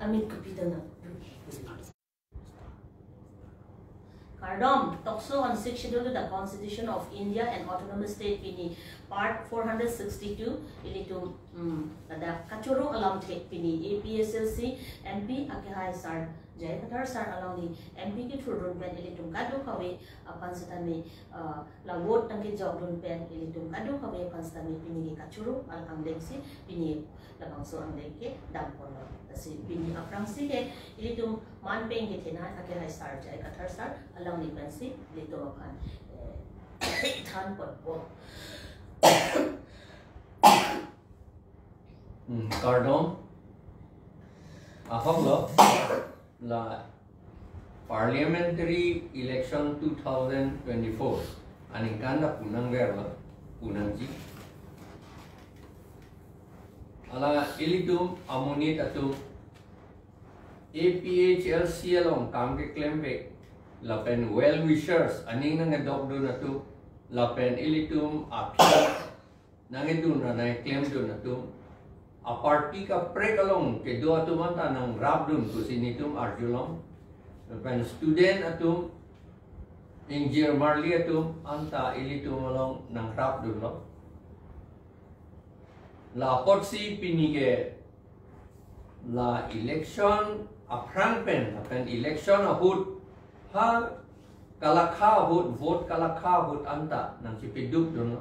Amit Kapitana. Cardom, Tokso on 6th schedule to the Constitution of India and Autonomous State Pini, Part 462, Ilitum, the Kachoro along take Pini, APHLC, MP Akihai Sar, Jay Katar Sar along the MP Kit for Run Pen, Ilitum Kadu Kawe, upon Satami, La Wood Tanki Job Run Pen, Ilitum Kadu Kawe, upon Satami Pini Kachoro, Alcam Lexi, Pini, the Bangso and Lake, Dampono. Bini aprangsi ilitum man peng gitina akilai star jai kathar star along the pensi lito aphan than pot Cardom ahoglo la parliamentary election 2024 aningkanda punang verla punangji ala ilitum amunit atum APHLC along kamke klembe lapen well wishers aning nang adopt do natu lapen ilitum aphi nangedun na claim do natu a party ka prek along ke do atumanta nang rabdun to sinitum arjulong lapen student atum engineer marli atum anta ilitum along nang rabdun lo la potsi pinige la election aprang pen election ahut ha kalakha hut vote kalakha hut anta nang sipiduk dono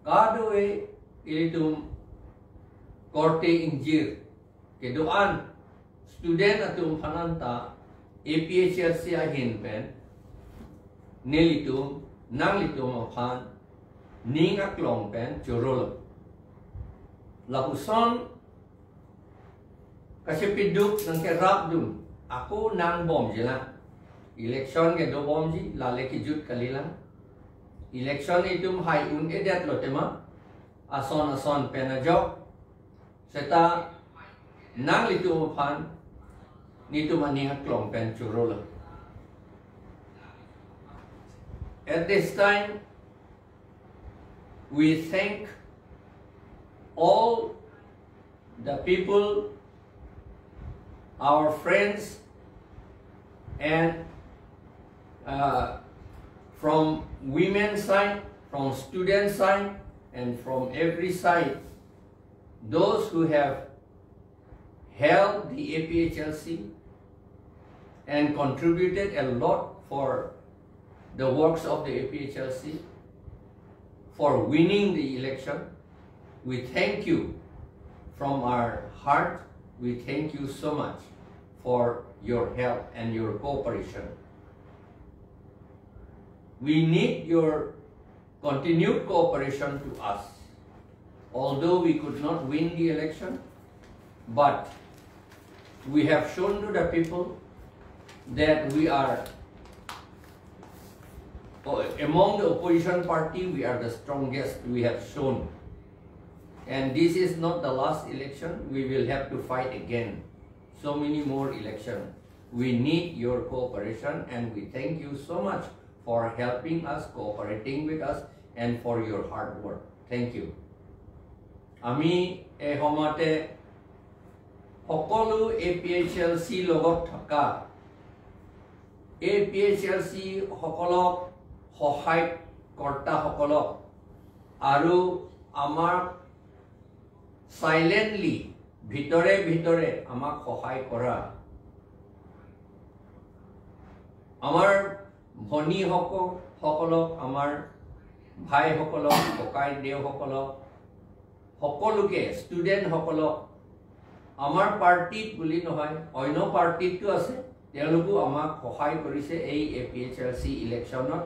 kadoe ilitum korte injir ke doan student atum phananta APHLC ahin pen nelitum nanglitum aphan ning aklong pen kachoro lapuson kasi piduk ng kerap dun ako nang bom jila election ke do bom ji lale ki jut kalilang election itum hai un edet lotema ason penajok seta nang litum phan nitum ani haklong pen churolo. At this time we thank all the people, our friends, and from women's side, from student side, and from every side, those who have helped the APHLC and contributed a lot for the works of the APHLC, for winning the election. We thank you from our heart. We thank you so much for your help and your cooperation. We need your continued cooperation to us. Although we could not win the election, but we have shown to the people that we are, among the opposition party, we are the strongest. We have shown. And this is not the last election. We will have to fight again. So many more elections. We need your cooperation, and we thank you so much for helping us, cooperating with us, and for your hard work. Thank you. Ami ehomate hokolu APHLC logot thaka APHLC hokolok hohai korta hokolok aru amar silently bhitore amak hohai kora amar bhoni hokolok amar bhai hokolok kokai deu hokolok hokoluke student hokolok amar party buli nohoy oino party tu ase telugu amak hohai korise ei APHLC electionot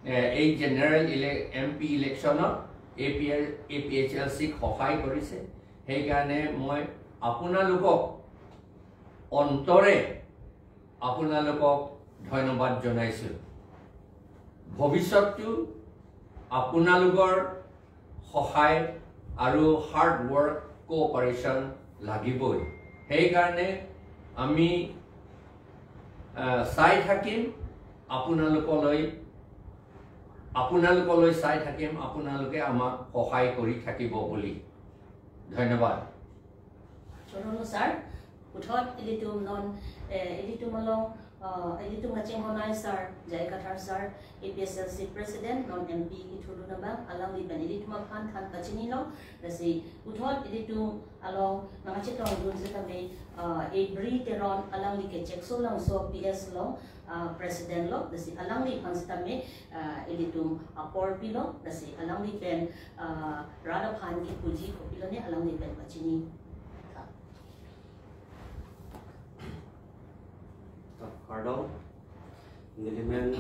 ei general MP electionot APHLC hohai korise hei kane moi apunalukok ontore apunalukok ধন্যবাদ জনাইছো ভবিষ্যতটো আপোনালোকৰ সহায় আৰু hard work cooperation লাগিবই সেই কাৰণে আমি চাই থাকিম আপোনালোকলৈ চাই থাকিম আপোনালোকে আমাক সহায় কৰি থাকিব বুলি ধন্যবাদ Chorolo sir uthot ilitum non ilitum along ilitum kachinghon sir jai kathar sir APHLC president non MP ithudu naba alang li ben ilitum aphan than kachini lo dasi uthot ilitum along mangachitong dun setame every teron alang li ke chekso lang so PS lo president lo dasi alang li panstame ilitum apor pilo dasi alang li ben rada phan ki puji ko pilo ne alang li ben kachini Pardon, nilimen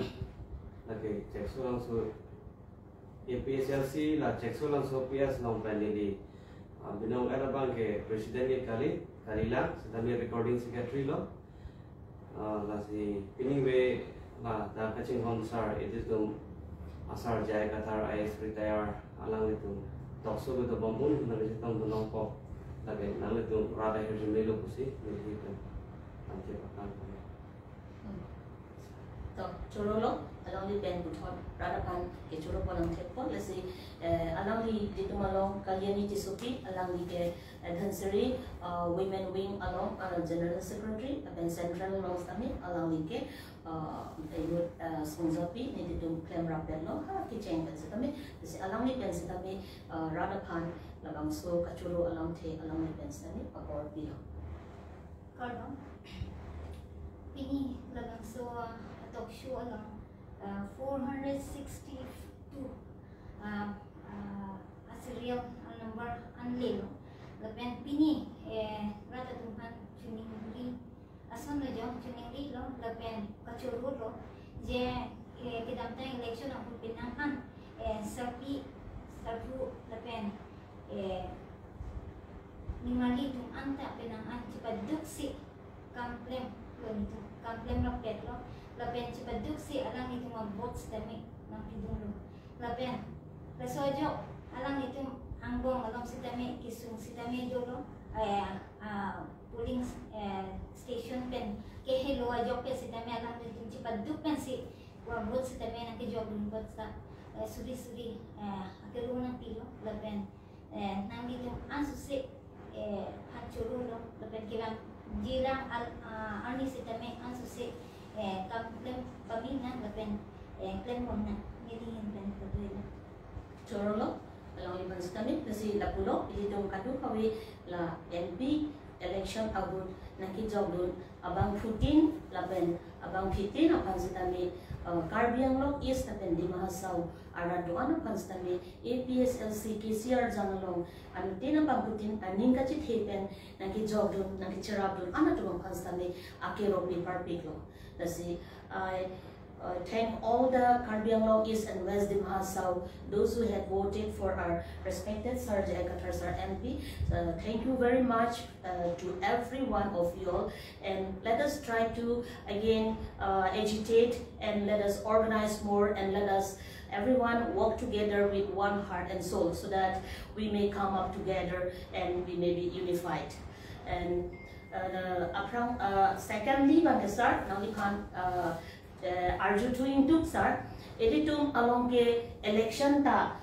lagi cek sulang su APHLC lah cek sulang su PS long pendili binong era bang ke presiden ke kali lah sedang recording secretary lo lah si pining we lah dah kachinghon sar itu tu asar jaya katar IS retire alang itu tokso itu bambun nanti tong tunong po lagi nanti tu rada hirjumelo pusi itu nanti akan kachoro lo alang li ben uthot rada phan kachoro ponang thekpo lesi alang li ditumalong kalyani tisupi alang li ke adhansari women wing along general secretary ben central law summit alang li ke ayut sungzapi ni ditum claim rapid lo ha kicheng ben setame lesi alang li ben setame rada phan labang so kachoro alang the alang li ben setame pakor bio Pardon. Ini lagang so talk show alang 462 serial number unlil lapen pini rata tuhan tuning li asan na jong tuning li lo lapen kachoro lo je kidamta election ang pinangan sapi sabu lapen nimali tung anta pinangan cipaduk si kamplem lo nito kamplem rapet lo lapen cipaduk si alang itu mabots dami ng pidulong lapen rasojo alang itu angbong alam si dami kisung si dami dolo polling station pen kehelo ajo pe si dami alang itu cipaduk pen si mabots si dami ng kijog lumbot sa suri akelo ng pilo lapen nang dito ansusi hachuru lo lapen kirang jirang ani si dami ansusi kamplem pamina lapen claim na nilihin pen patuloy choro lo alang li ben setame lesi lapulo ilidong kadu kawi la NP election abun nakijog dun abang putin lapen abang pitin apan setame Karbiang lo is lapen di mahasaw arat doan apan setame APHLC KCR janalong anu tina bang putin ning kachit hepen nakijog dun nakicherap dun ana to apan setame Kacherap parpik lo lesi I thank all the Karbiang Law East and West di Mahasaw, those who had voted for our respected Sir Jai Kathar Sir MP. Thank you very much to every one of you all, and let us try to again agitate and let us organize more and let us everyone work together with one heart and soul so that we may come up together and we may be unified. And secondly, sir, now we can arju tu induk sir, editum along ke election ta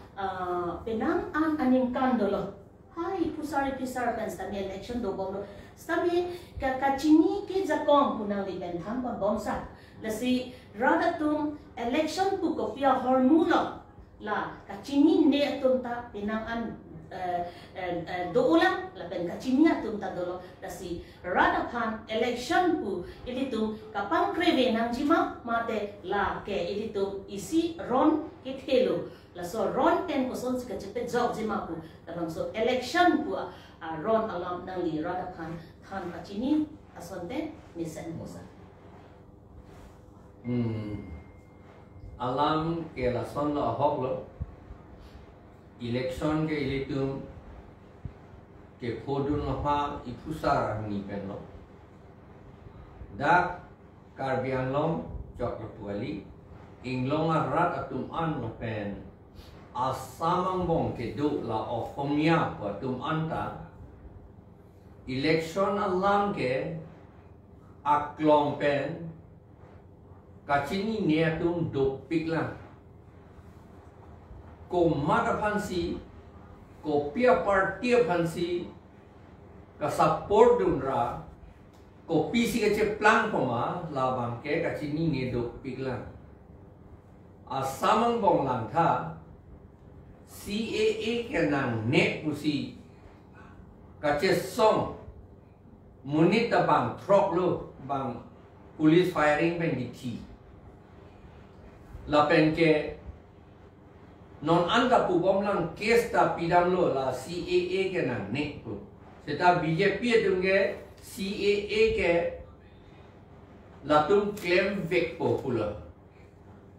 penang an animkan dolo. Hai pusari pisar pen stami election do bom stami kachini ke jakong punang li ben tham kon bom sa. Lasi radatum election pu kopia hormona la kachini ne tum ta penang an do ulang lapen kachinia tum ta dolo dasi rada phan election pu ilitum kapang kreve nang jima mate la ke ilitum isi ron kithelo la so ron ten ko son sika chepe job jima pu tabang so election pu ron alam nang li rada phan than kachini asonte misen kosa alam ke la son la hok lo election ke ilitum ke kodun ha ipusar ni penlo dak Karbiang long jok tuali inglong arat atum an no pen asamang bong ke du la ofomia pa tum anta election alam ke aklong pen kachini ne tum do piklang ko mata pansi ko pia partia pansi ka support dunra kopi si kece plang poma labang ke kacini ne do piklang asamang bong lang tha CAA ke nang ne pusi kace song munit ta bang trok lo bang police firing ben di lapen ke non anda pu bom lang case ta pidam lo la CAA ke nang ne pu seta BJP tunge CAA ke latung claim vek po pula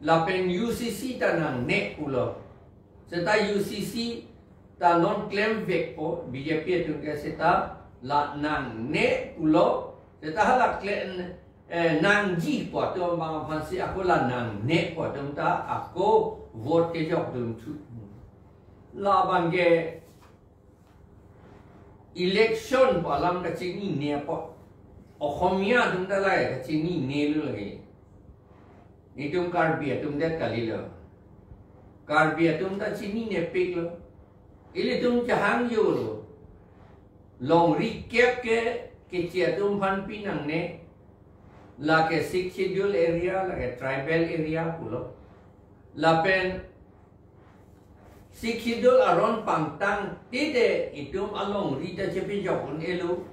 lapen UCC ta nang ne pula seta UCC ta non claim vek po BJP tunge seta la nang ne pula seta hala claim nang ji po tu bang phansi aku la nang ne po tu ta aku vote ke jok dum thu la bang ke election po alam ka chini ne po Okhomia tum ta lai ka chini ne lu lagi ni tum karbia tum det kali lo karbia tum ta chini ne pik lo ili tum chahang yo lo long recap ke chia tum phan pinang ne la ke sixth schedule area la ke tribal area pulo la pen Sikidul aron pangtang tide itum along rita cepi jokun elu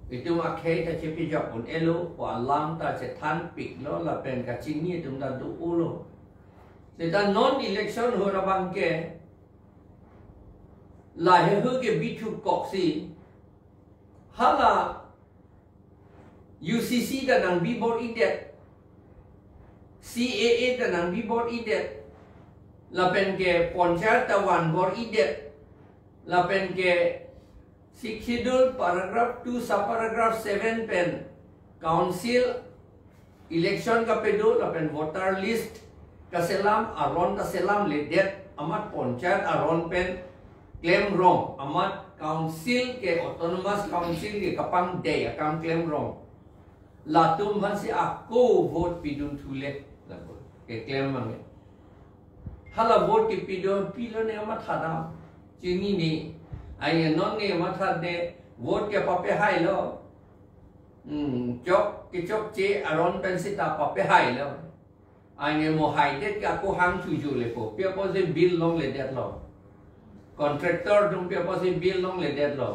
itum akhai ta cepi jokun elu po alam ta cetan pik lo la pen kacini itum ta du ulo seta non election ho rabang ke la he hu ke bitu koksi hala UCC ta nang bi board idet CAA ta nang bi board idet lapen ke ponchayat tawan bor idet lapen ke sikidul paragraph 2 subparagraph 7 pen council election ka pedo lapen voter list kaselam aron kaselam ledet amat ponchayat aron pen claim wrong amat council ke autonomous council ke kapang day akam claim wrong latum hansi aku vote pidun thule lapo ke claim mangi hala vote ke pilo ne amat thada chini ni ai non ne amat thade vote ke pape hai lo chok che aron pensita pape hai lo ai ne mo hai det ka ko hang chu ju le po pe po se bill long le det lo contractor dum pe po se bill long le det lo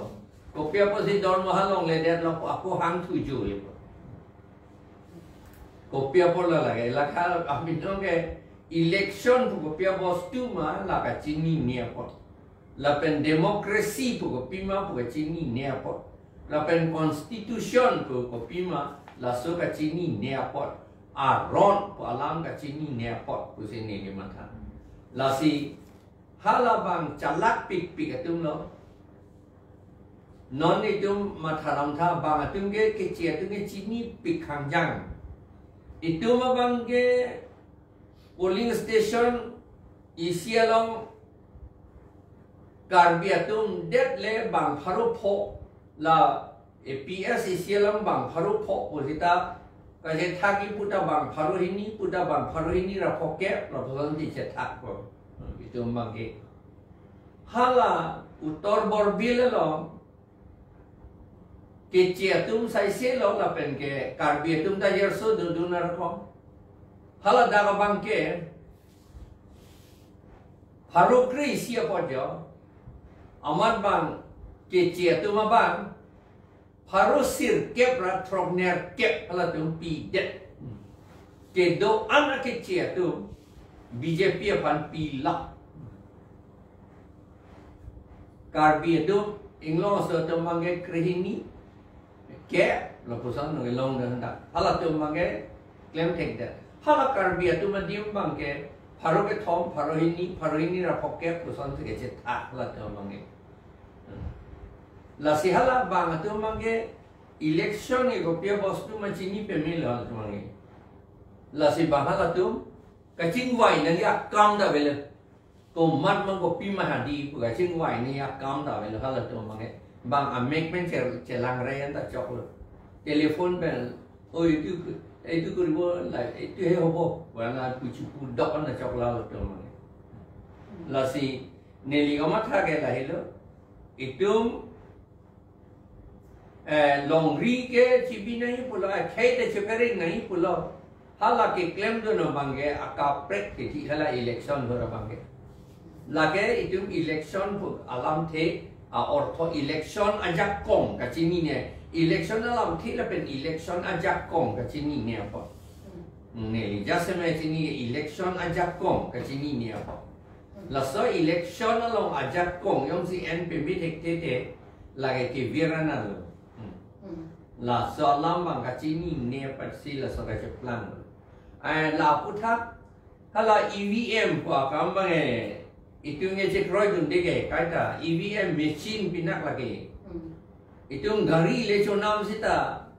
ko pe po se don mo halong le det lo ko hang chu ju le po ko pe po la la la kha amin dong ke election pukopia bos tu ma la ka chini ne po la pen democracy pukopima puka chini ne po la pen constitution pukopima la so ka chini ne po aron po alam ka chini ne po pu se ne mata la si hala bang chalak pik pik atum lo non itum matharam tha bang atum ge ke chia tu ge chini pik khang jang itu ma bang ge polling station isi along karbiatum det le bang pharu pho la APS isi along bang pharu pho posita kaje thaki puta bang pharu hini ra pho ke proposal di che thak ko itu mangge hala uttor borbil lo ke chiatum sai se lo la pen ke karbiatum da yerso dunar ko hala daga bangke harukri sia pojo amat bang ke chia tu ma bang harusir kep ra trogner kep hala tu pi det ke do anak ke chia tu BJP apan pi la karbi tu inglo so tu mangai krihini ke lopusan ngilong dah hendak hala tu mangai claim take that hala karbia tu madium bangke pharo ke thom pharo hini ra phokep pusan se ke tha la tu mangi la si hala bang tu mangi election e gopia bostu ma chini pe mil hal tu mangi la si bahala tu kaching wai na ya kam da bele ko mat mang gopi ma hadi pu kaching wai ni ya kam da bele hala tu mangi bang amendment che lang re an ta chok lo telephone bel oi tu itu kuribo la itu he hobo wala puchu pudok na chokla lo to mane la si neli gama tha ke la helo itum long ri ke chibi nahi pulo khai te chepering nahi pulo hala ke claim do no bange aka prek ke thi hala election ho bange lage itum election pu alam the ortho election ajak kong ka chini ne election alam thi la pen election ajak kong ka chini ne pa ne jasme chini election ajak kong ka chini ne pa la so election along ajak kong yong si npm thek te lage ke virana lo la so lam bang ka chini ne pa si la so ka cheplang la puthak hala EVM kwa kam bang itu nge kroy dun dege kaita EVM machine pinak lagi itu gari le chonam sita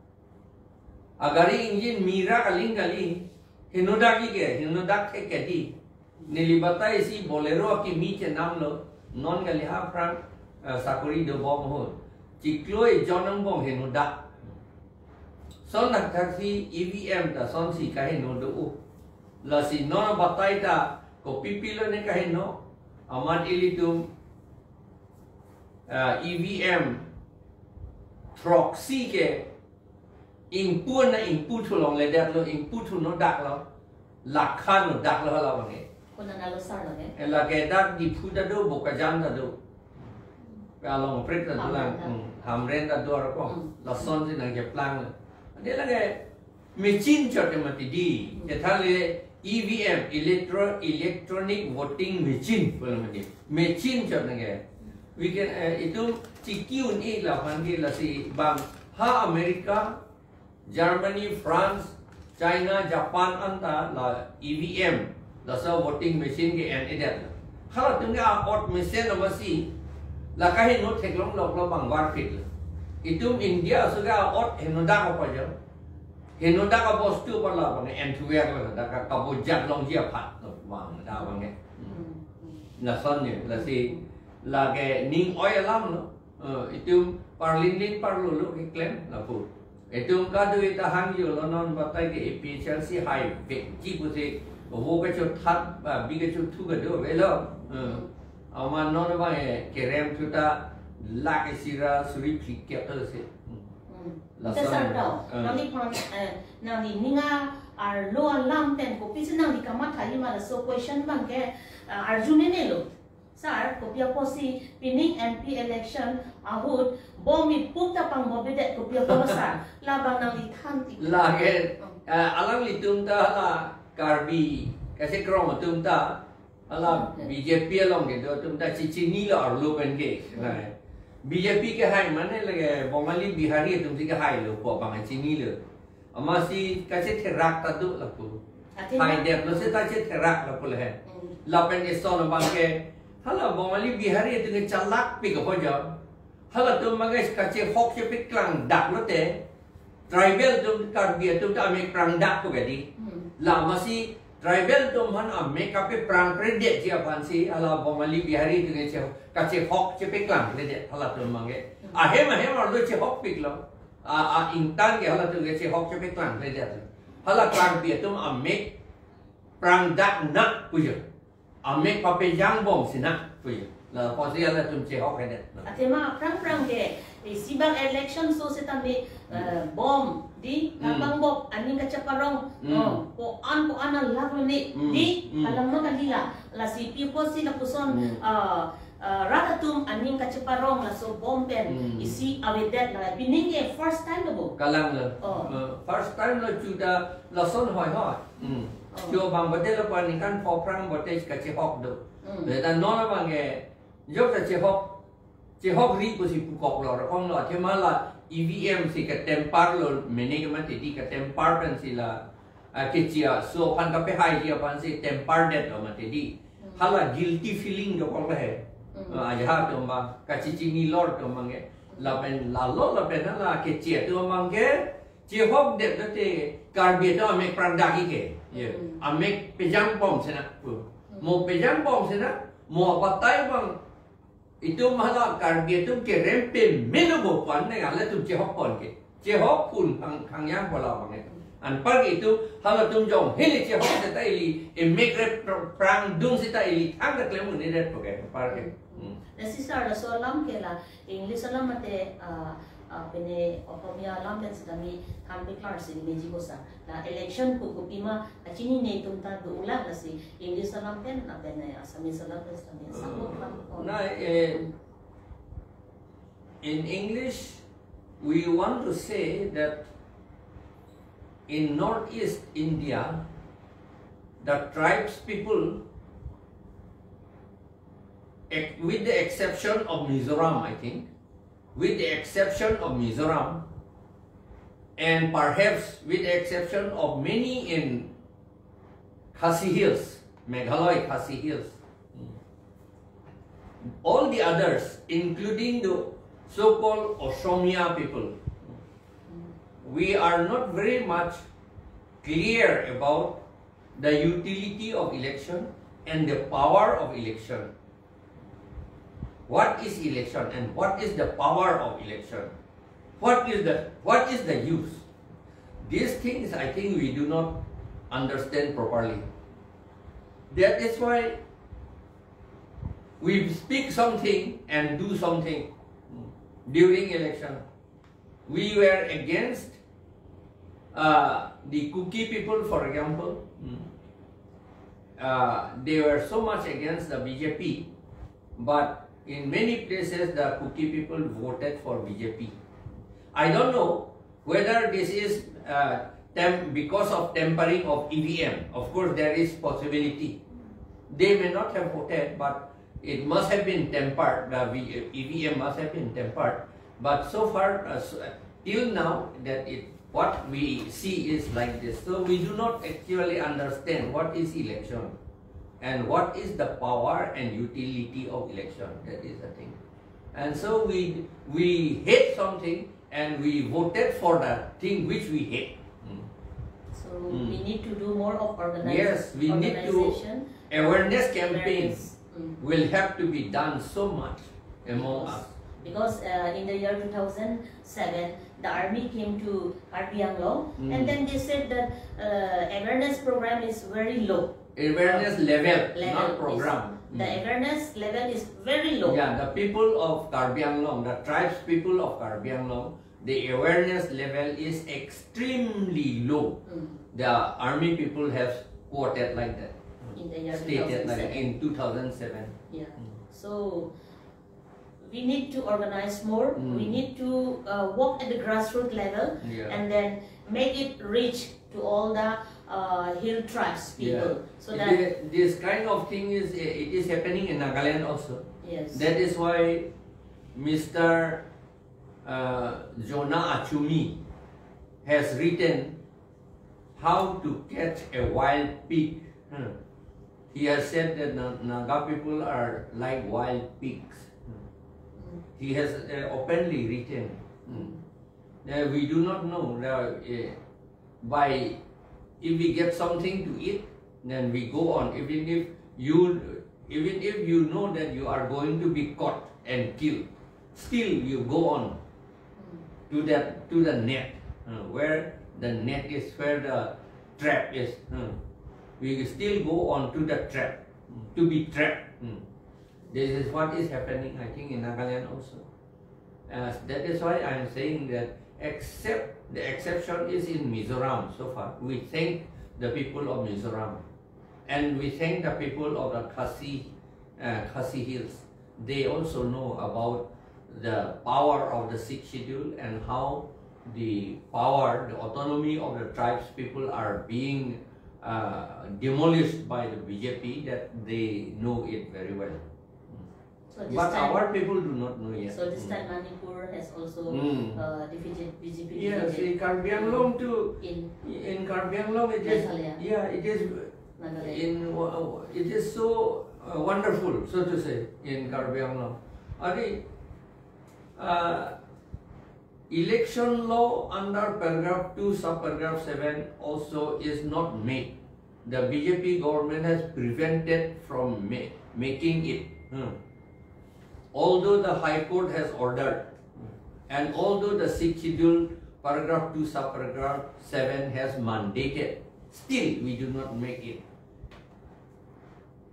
agari engine mira kaling kali hinodak ke hinodak ke keti nilibata isi bolero ki mi che nam lo non kali ha prang sakuri do bom ho chikloi jonang bom hinodak son nak taksi EVM ta son si ka hinodu la si non batai ta ko pipilo ne ka hino amat ilitum EVM proxy ke input na input long le dak lo input no dak lo lakhan no dak lo la bange kuna na lo sar lo ne la ke dak di phuda do bokajan da do ka long pret da lang hamren da do ko la son sin nang ke plang de la ke machine chot mati di ke thale EVM electronic voting machine machine chot nge we can itu cikiun i la panggil la si bang ha Amerika Germany France China Japan anta la EVM la so voting machine ke an edat kalau tengah out machine masih la kahe no theklong lok lo bang war fit itu India sudah out henoda apa je henoda ka postu pala bang entuer la da ka kabojat long dia phat bang da bang na son ni la si la ke ning oil lam no itu parlin parlo lo ke claim la pu itu ka du ita hang yo lo non batai ke APHLC high ke ji bu se wo ke chu that bi ke chu thu ke do ve lo ama non ba ke rem chu ta la ke sira suri phik ke to se la son no ni pon na ni ninga ar lo lam ten ko pi na ni kama thai ma so question bang ke arjune ne lo sir kopia posi pinning MP election ahut bomi pukta pang mobidet kopia posa labang nang ithan ti la ke alang li tum ta la karbi kasi krom tum ta ala BJP along ke do tum ta chichini la arlo ben ke BJP ke hai mane lage Bengali Bihari tum si ke hai lo po bang chini lo ama si kasi therak ta du la pu hai de lo se ta che therak la pu le la pen ke son bang ke hala Bengali Bihari itu ke calak pi ke pojo hala tu magai kace hok che pi klang dak lo te tribal tu karbi tu ta me prang dak ko gadi la masi tribal tu man ame ka pe prang predet dia pansi hala Bengali Bihari itu ke kace hok che pi klang le hala tu magai ahem lo che hok pi lo intan ke hala tu ke che hok che pi klang le hala karbi tu ame prang dak nak pujo ame pape yang bom sina puya la posia la tum che hok hedet atema prang ke sibang election so seta me bom di abang bob aning kachaparong ko an lag ni di alam ma kalila la si people si la puson ratatum aning kachaparong la so bom pen isi awedet la bining ke first time lo kalang la first time lo chuda la son hoi hoi cho bang bade la pan kan pho prang bade ka che hok do le ta no la bang ke yok ta che hok ri pu si pu kok lo ra kong lo che ma la EVM si ka tempar lo mene ke ma ti ka tempar pen si la ke chia so pan ka pe hai dia pan si tempar det lo ma ti di hala guilty feeling do kong la he aja to ma ka chi chi ni lord to mang ke la pen la lo la pen la ke chia to mang ke che hok det lo te karbi to me prang da ki ke ame pejam bom sena mo pejam bom sena mo batai bang itu malah karbi itu ke rempe melu bo pan ne ala tu che hok kon ke che hok pun khang yang bola bang an par itu hala tum jong hele che hok ta ili emigre prang dung sita ili thang da klem ni det ko ke par ke na sister la so lam ke la english lam mate pene Otomia lampen sedami tham declare si meji kosa na election pupima achini ne tumta do ulang na si English lampen na pene Assamese lampen sedami sakot lam. Na in English we want to say that in northeast India the tribes people, with the exception of Mizoram, I think, with the exception of Mizoram, and perhaps with the exception of many in Khasi Hills, Meghalaya Khasi Hills, all the others, including the so-called Osomia people, we are not very much clear about the utility of election and the power of election. What is election and what is the power of election? What is the use? These things I think we do not understand properly. That is why we speak something and do something during election. We were against the Kuki people, for example. They were so much against the BJP, but in many places the Kuki people voted for BJP. I don't know whether this is because of tampering of EVM. Of course there is possibility. They may not have voted, but it must have been tempered. The EVM must have been tempered. But so far, till now, what we see is like this. So we do not actually understand what is election and what is the power and utility of election. That is the thing. And so we hate something and we voted for the thing which we hate. So we need to do more of organization. Yes, we need to. Awareness campaign will have to be done so much among us. Because in the year 2007, the army came to Karbi Anglong, and then they said that awareness program is very low. Awareness level, not program. The awareness level is very low. Yeah, the people of Karbi Anglong, the tribes people of Karbi Anglong, the awareness level is extremely low. The army people have quoted like that. In the year stated 2007. like in 2007. Yeah. So we need to organize more. We need to work at the grassroots level, and then make it reach to all the hill tribes people. So that this kind of thing is happening in Nagaland also. Yes. That is why Mr. Jonah Achumi has written how to catch a wild pig. He has said that Naga people are like wild pigs. He has openly written. We do not know if we get something to eat, then we go on. Even if you know that you are going to be caught and killed, still you go on to the net, where the net is, where the trap is. We still go on to the trap, to be trapped. This is what is happening, I think, in Nagaland also. That is why I am saying that except the exception is in Mizoram so far. We thank the people of Mizoram, and we thank the people of the Khasi Hills. They also know about the power of the 6th schedule and how the power, the autonomy of the tribes people are being demolished by the BJP, that they know it very well. So but our people do not know yet. So this time Manipur has also defeated BJP. Yes, in Karbi Anglong too. In Karbi Anglong it is. Yeah, it is. It is so wonderful, so to say, in Karbi Anglong. Election law under paragraph 2, subparagraph 7 also is not made. The BJP government has prevented from making it. Although the High Court has ordered, and although the 6th schedule, paragraph 2, subparagraph 7 has mandated, still we do not make it.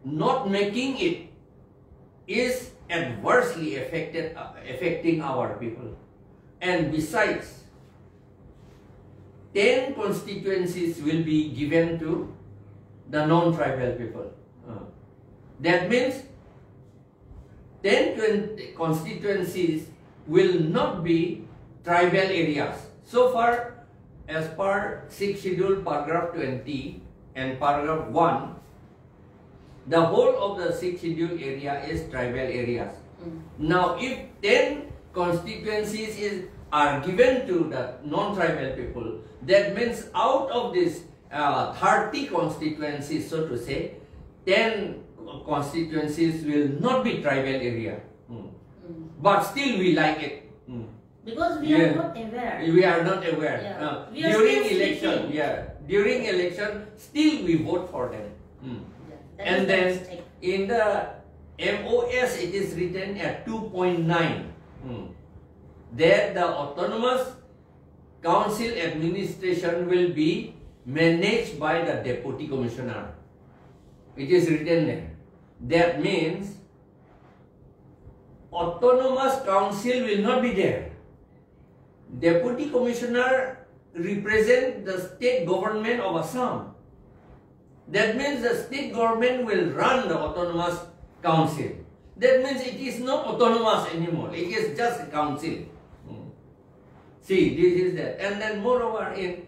Not making it is adversely affecting our people. And besides, 10 constituencies will be given to the non-tribal people. That means 10 constituencies will not be tribal areas. So far, as per 6th schedule paragraph 20 and paragraph 1, the whole of the 6th schedule area is tribal areas. Now, if 10 constituencies are given to the non-tribal people, that means out of this 30 constituencies, so to say, 10 constituencies will not be tribal area. But still we like it. Because we are not aware. We are not aware. Yeah. During election, during election, still we vote for them. And then in the MOS, it is written at 2.9 that the autonomous council administration will be managed by the deputy commissioner. It is written there. That means autonomous council will not be there. Deputy commissioner represent the state government of Assam. That means the state government will run the autonomous council. That means it is not autonomous anymore. It is just a council. See, this is that. And then moreover in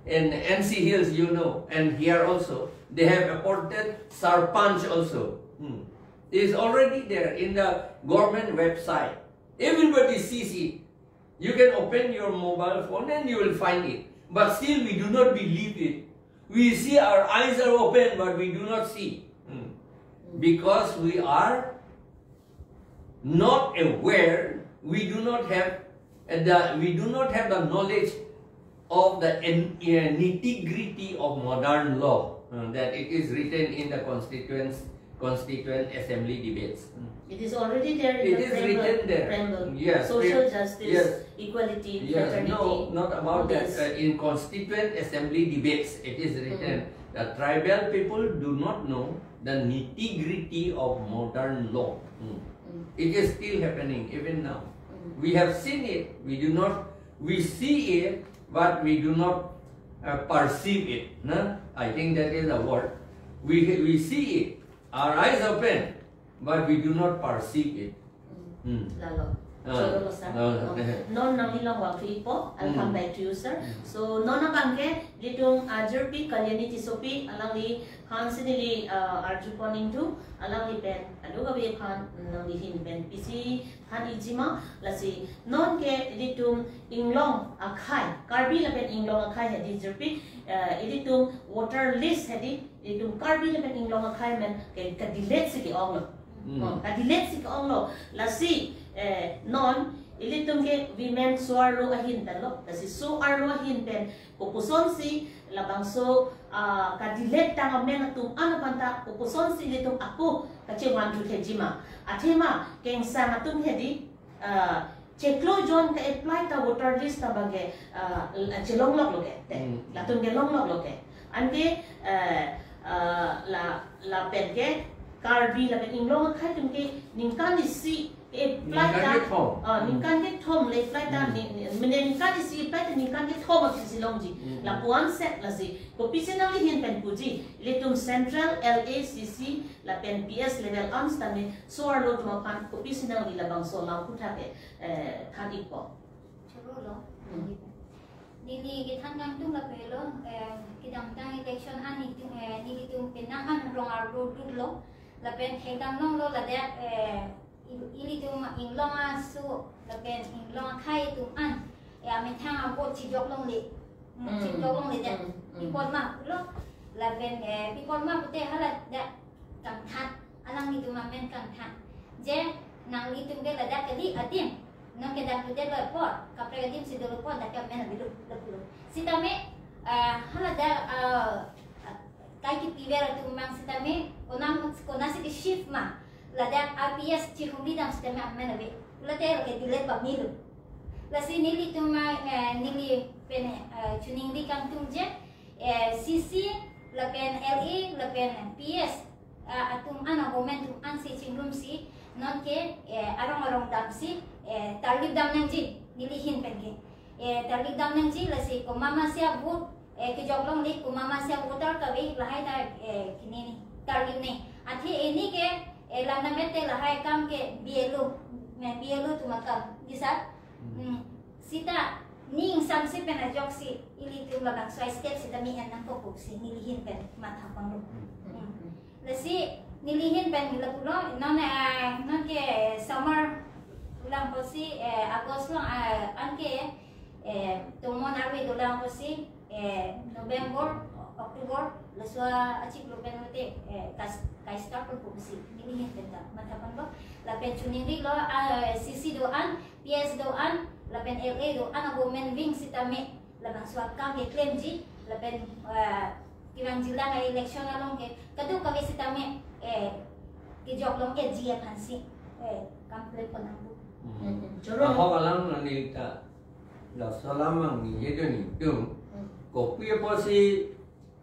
NC Hills, you know, and here also, they have appointed Sarpanch also. It is already there in the government website. Everybody sees it. You can open your mobile phone and you will find it. But still we do not believe it. We see, our eyes are open, but we do not see. Because we are not aware, we do not have the knowledge of the nitty-gritty of modern law that it is written in the constituent assembly debates. It is already there in it the is written there. preamble. Yes, Social justice, yes. equality, Yes, fraternity. no, not about that. In constituent assembly debates, it is written that tribal people do not know the nitty-gritty of modern law. It is still happening even now. We have seen it. We see it, but we do not perceive it. No? I think that is a word. We see it. Our eyes open, but we do not perceive it. Lalo. Non nangilong waktu po. I'll come back to you, sir. So non nabangke litong jerpi kalyani tisopi alang li hansinili arjuponing to alang li pen aduga bi pan nang li hin pen pisi han ijima lasi non ke litong inglong akai karbi la pen inglong akai hedi jerpi litong water list hedi litong karbi la pen inglong akai men ke kadilet siki onglo kadilet siki onglo lasi non ilitung ke women suarlo ahin talo kasi so arlo ahin pen kupuson si labang so kadilet tanga men atum ano panta kupuson si litung aku kachinghon tu thejima athema keng sa atum hedi cheklo jon ka apply ta voter list ta bage chelong lok loke latung ke long lok loke ante la pen ke karbi la pen inglong khai tum ke ningkan si apply ta ningkan ke thom le apply ta menen ningkan si apply ta ningkan ke thom ak silongji la puan set la si professionally hin pen puji letum central LACC la pen PS level amstame so arlo tuma pan professionally la bang so lang kutha ke than ipo chalo lo nili gitan kang tung la pelo kidam tang election ani tung nili tung penahan rong arlo dudlo la pen hekang nong lo la de ili tung inglong su la pen inglong khai tung an amen thang abot chi jok long le chi jok long le de pipon ma lo la pen pipon ma pute hala de kang that alang ni tung men kang that je nang li tung ke la da kali atim nang ke da pute lo pot ka pre atim si do pot da ka men bilu sitame hala da kai ki pivera tung mang sitame konasi ki shift ma lada APS chihumi dam sistema menabe lada ke dilet pa milu lasi nili tuma nili pen tuning di kang tungje CC la pen LE la pen PS atum ana momentum an si chinglum si non ke arong dam si tarlib dam nang ji nilihin pen ke talik dam nang ji la si ko mama sia but ke joglong li ko mama sia butar ka be lahai ta kini ni tarlim ni athi ini ke lana mete lahai kam ke bielu tu maka bisa sita ning samsi pen ajoksi ili tu labang so step sita mi nang ko si nilihin pen mata pang lu la si nilihin pen la pulo non ke summer ulang po si Agos lang anke tumon arwi ulang po si November October laswa achik lupen mate kai start po si nilihin benda matapan lo lapen chuningi lo CC doan PS doan lapen LA doan ang women wing sitame labang swat kam ke claim ji lapen kirang jila nga election along ke kadu kami sitame kijok long ke GM hansi kample po nang Ahok alam nani ta la salamang ni yedo ni tum ko puya po si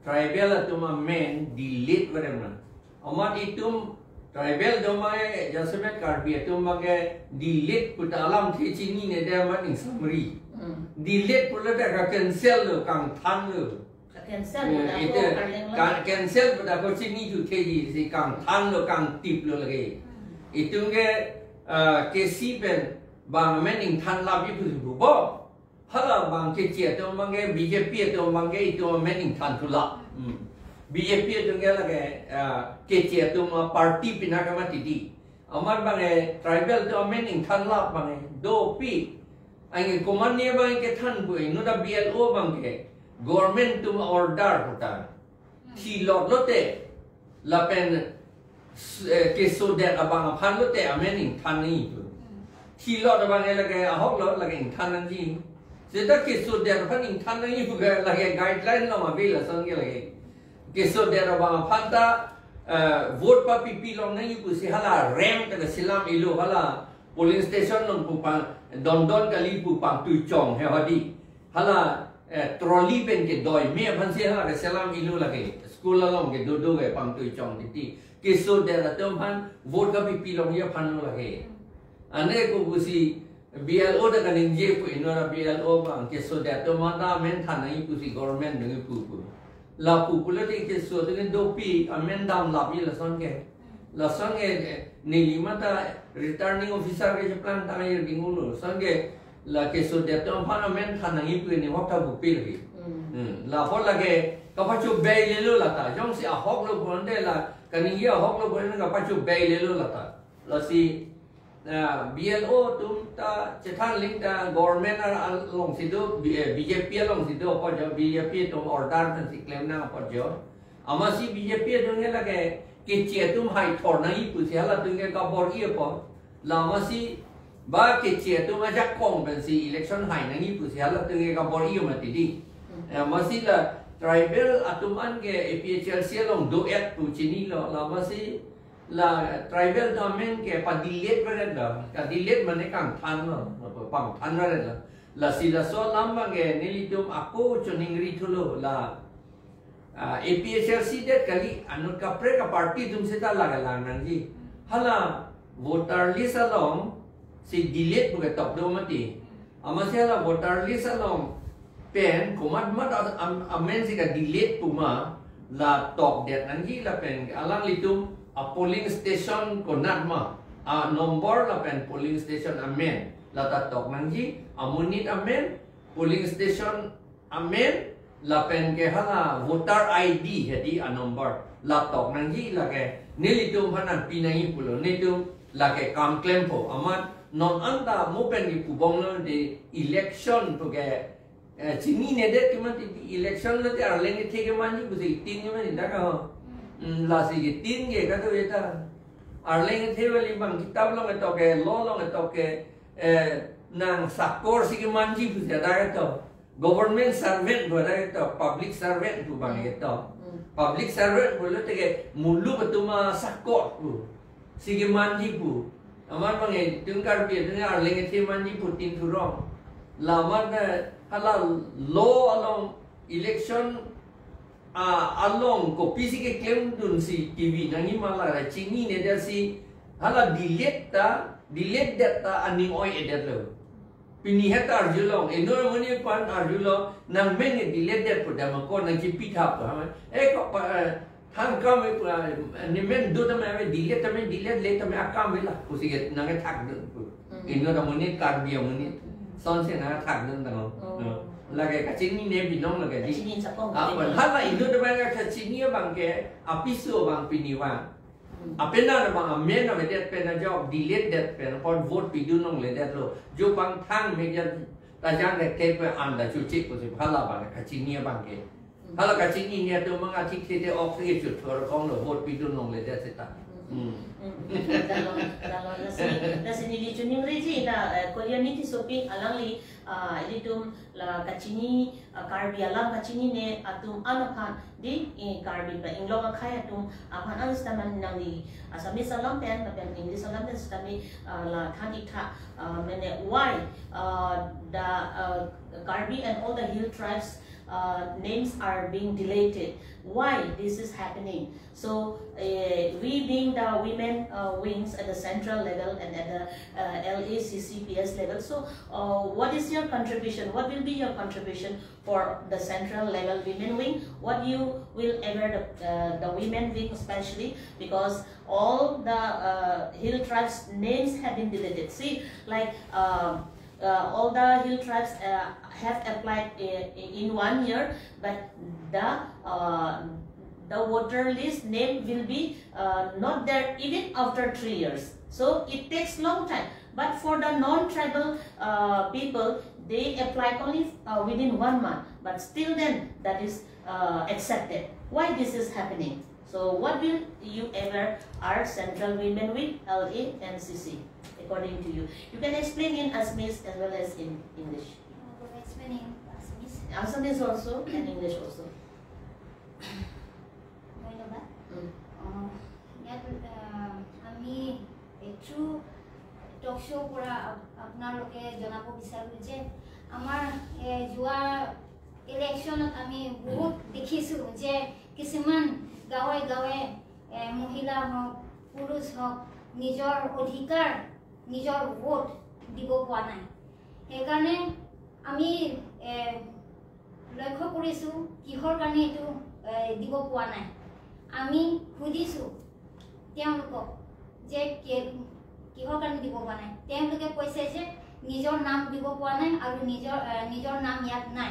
tribal atuma men delete beremna amat itum tribal doma jasmet karbi atum bage delete puta alam thi chini ne de man in summary delete pula da cancel lo kang than lo cancel puta ko chini ju thi si kang than lo kang tip lo lage itum ge KC pen bang mening than labi pu bo hala bang ke che to mangi BJP to mangi to mening than tu la BJP to ge lage ke che to ma party pina ka ma ti di amar bang tribal to mening than la bang do pi ang command ne bang ke than bu no da BLO bang ke government to order puta thi lot lote la pen ke so that abang aphan lo te amening than ni tu thi lot abang lage ahok lot lage than nan ji se ta ke so that aphan in than ni pu ga lage guideline lo ma be la sang ge lage ke so that abang aphan ta vote pa pp long nang pu se hala rem ta silam ilo hala polling station long pu pa don kali pu pang tu chong he hodi hala trolley pen ke doi me aphan se hala silam ilo lage school long ke do ge pang tu chong ti keso dera tomhan vote ka pi long ya phan lo lage ane ko busi BLO da kan inje pu inora BLO bang keso dera tomhan da men than nai pu si government ngi pu la pu te keso de do pi amen dam la pi la son ke ni lima ta returning officer ke plan ta ngai dingulu son ke la keso dera tomhan amen than nai pu ni hok ta bu pi lagi la ho lage ka pa chu be le lo la ta jong si a hok lo bon de la kani ya hok lo bon ka pa chu be le lo la ta la si BLO tum ta chethan link ta government long si do BJP long si do pa jo BJP tum order tan si claim na pa jo ama si BJP do nge lage ke che tum hai thor na i pu se hala tu nge ka bor i pa la ma si ba ke che tum ma jak kong ben si election hai na i pu se hala tu nge ka bor i ma ti di ma si la tribal atuman ke APHLC long do et pu chini lo la ma si la tribal domain ke pa delete bered la ka delete mane kang than lo pang than bered la si la so lamba ke nilitum apo choningri thulo la APHLC det kali anu ka pre ka party tum se ta laga lang nang ji hala voter list along si delete bu ke top do mati ama se la voter list along pen kumat mat amen si ka delete puma la top det nang ji la pen alang litum a polling station ko nat ma a nomor la pen polling station amen la ta tok nang ji amunit amen polling station amen la pen ke hala voter ID hedi a number la tok nang ji la ke nilitum hanan pinai pulo nitum la ke kam claim po amat non anda mo pen ki pubong lo de election to ke chini ne de keman election lo te arleng the ke man ji busi tin ke man da ka la si ki tin ke ka to eta arleng the wali bang kitab lo to ke lo lo to ke nang sakor si ke man ji busi da ka to government servant bo da to public servant tu bang eta public servant bo lo te ke mulu betuma sakor pu si ke man ji pu amar bang e tungkar pi tu arleng the man ji pu tin tu rong la man hala law along election along ko pisi ke claim dun si TV nangi mala ra chini ne da si hala delete that ta aning oi edet lo pini het arjulong enor moni pan arjulong nang meni diledet pada makon nang cipithap ha ko thang kam ni men do tame dilet le tame akam vela kusiget nang thak enor moni kardia moni son se na thak dun tang lage kachini ne binong lage di kachini sapong hala enor tame kachini bang ke apisu bang piniwa apena bang amen of that pen job delete that pen for vote pidunong le that lo jo bang thang meja tajang le kepe anda chuchi ko se phala bang kachini bang ke hala kachini ne to mga thik te oxy chut for kong lo vote pidunong le that seta Dasini di tuning reji na Koreaniti sopi alangli litum la kachini karbi alang kachini ne atum anaphan di karbi pa inglong khay atum aphan anstaman nangli asami salam pen pen English salam pen stami la thani tha mene why the karbi and all the hill tribes names are being deleted. Why this is happening? So we being the women wings at the central level and at the LACCPS level. So what is your contribution? What will be your contribution for the central level women wing? What you will ever the women wing especially, because all the hill tribes names have been deleted. See, like all the hill tribes have applied in 1 year, but the voter list name will be not there even after 3 years. So it takes long time. But for the non-tribal people, they apply only within 1 month. But still then that is accepted. Why this is happening? So what will you ever our Central Women Week LA and CC? According to you, you can explain in Assamese as well as in English. Explain in Assamese. Assamese also and English also. আমি একটু talk show পৰা আপোনালোকে জনাব বিচাৰো যে আমাৰ যোৱা ইলেকশ্যনত আমি বহুত দেখিছো যে কিছুমান গাঁৱে গাঁৱে মহিলা হওক পুৰুষ হওক নিজৰ অধিকাৰ নিজৰ ভোট দিব পৰা নাই। সেইকাৰণে আমি লক্ষ্য কৰিছো কিহৰ কাৰণে এইটো দিব পৰা নাই। আমি সুধিছো তেওঁলোকক যে কিহৰ কাৰণে দিব পৰা নাই। তেওঁলোকে কৈছে যে নিজৰ নাম দিব পৰা নাই আৰু নিজৰ নাম ইয়াত নাই,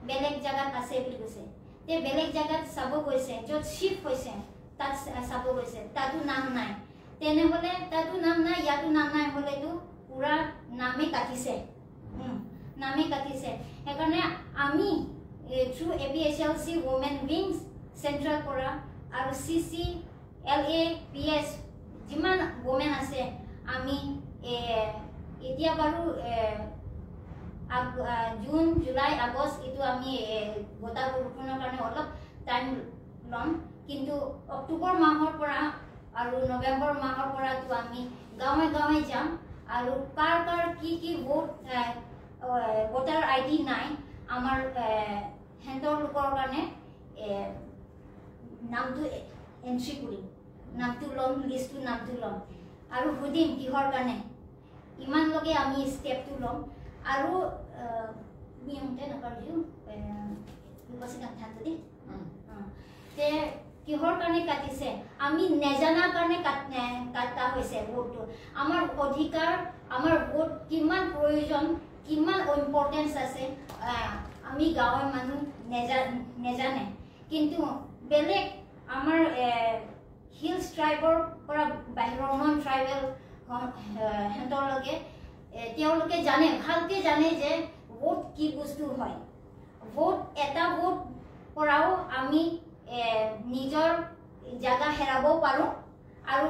বেলেগ জায়গাত আছে বুলি কৈছে। তে বেলেগ জায়গাত চাব গৈছে, য'ত শিফ্ট হৈছে তাত চাব গৈছে, তাতো নাম নাই। তেনেহ'লে তাতো নাম নাই, ইয়াতো নাম নাই হ'লেতো পুৰা নামে কাটিছে, নামে কাটিছে। সেইকাৰণে আমি through APHLC Women Wings central পৰা আৰু CC LA PS যিমান women আছে আমি এতিয়া বাৰু জুন জুলাই আগষ্ট এইটো আমি বতাহ বৰষুণৰ কাৰণে অলপ টাইম ল'ম, কিন্তু অক্টোবৰ মাহৰ পৰা আৰু নৱেম্বৰ মাহৰ পৰাতো আমি গাঁৱে গাঁৱে যাম আৰু কাৰ কাৰ কি ভোট ভোটাৰ ID নাই আমাৰ হেণ্ডৰ লোকৰ কাৰণে নামটো এন্ট্ৰি কৰিম, নামটো ল'ম, লিষ্টটো নামটো ল'ম আৰু সুধিম কিহৰ কাৰণে। ইমান লগে আমি ষ্টেপটো ল'ম আৰু নিয়মতে নকৰিও তে কিহৰ কাৰণে কাটিছে আমি নেজানা কাৰণে কাটা হৈছে ভোটটো। আমাৰ অধিকাৰ, আমাৰ ভোট কিমান প্ৰয়োজন, কিমান ইম্পৰ্টেঞ্চ আছে আমি গাঁৱৰ মানুহ নেজানে, কিন্তু বেলেগ আমাৰ হিলছ ট্ৰাইবৰ পৰা বাহিৰৰ নন ট্ৰাইবেল হেঁতৰলৈকে তেওঁলোকে জানে, ভালকে জানে যে ভোট কি বস্তু হয়। ভোট এটা ভোট পৰাও আমি নিজৰ জায়গা হেৰাব পাৰোঁ আৰু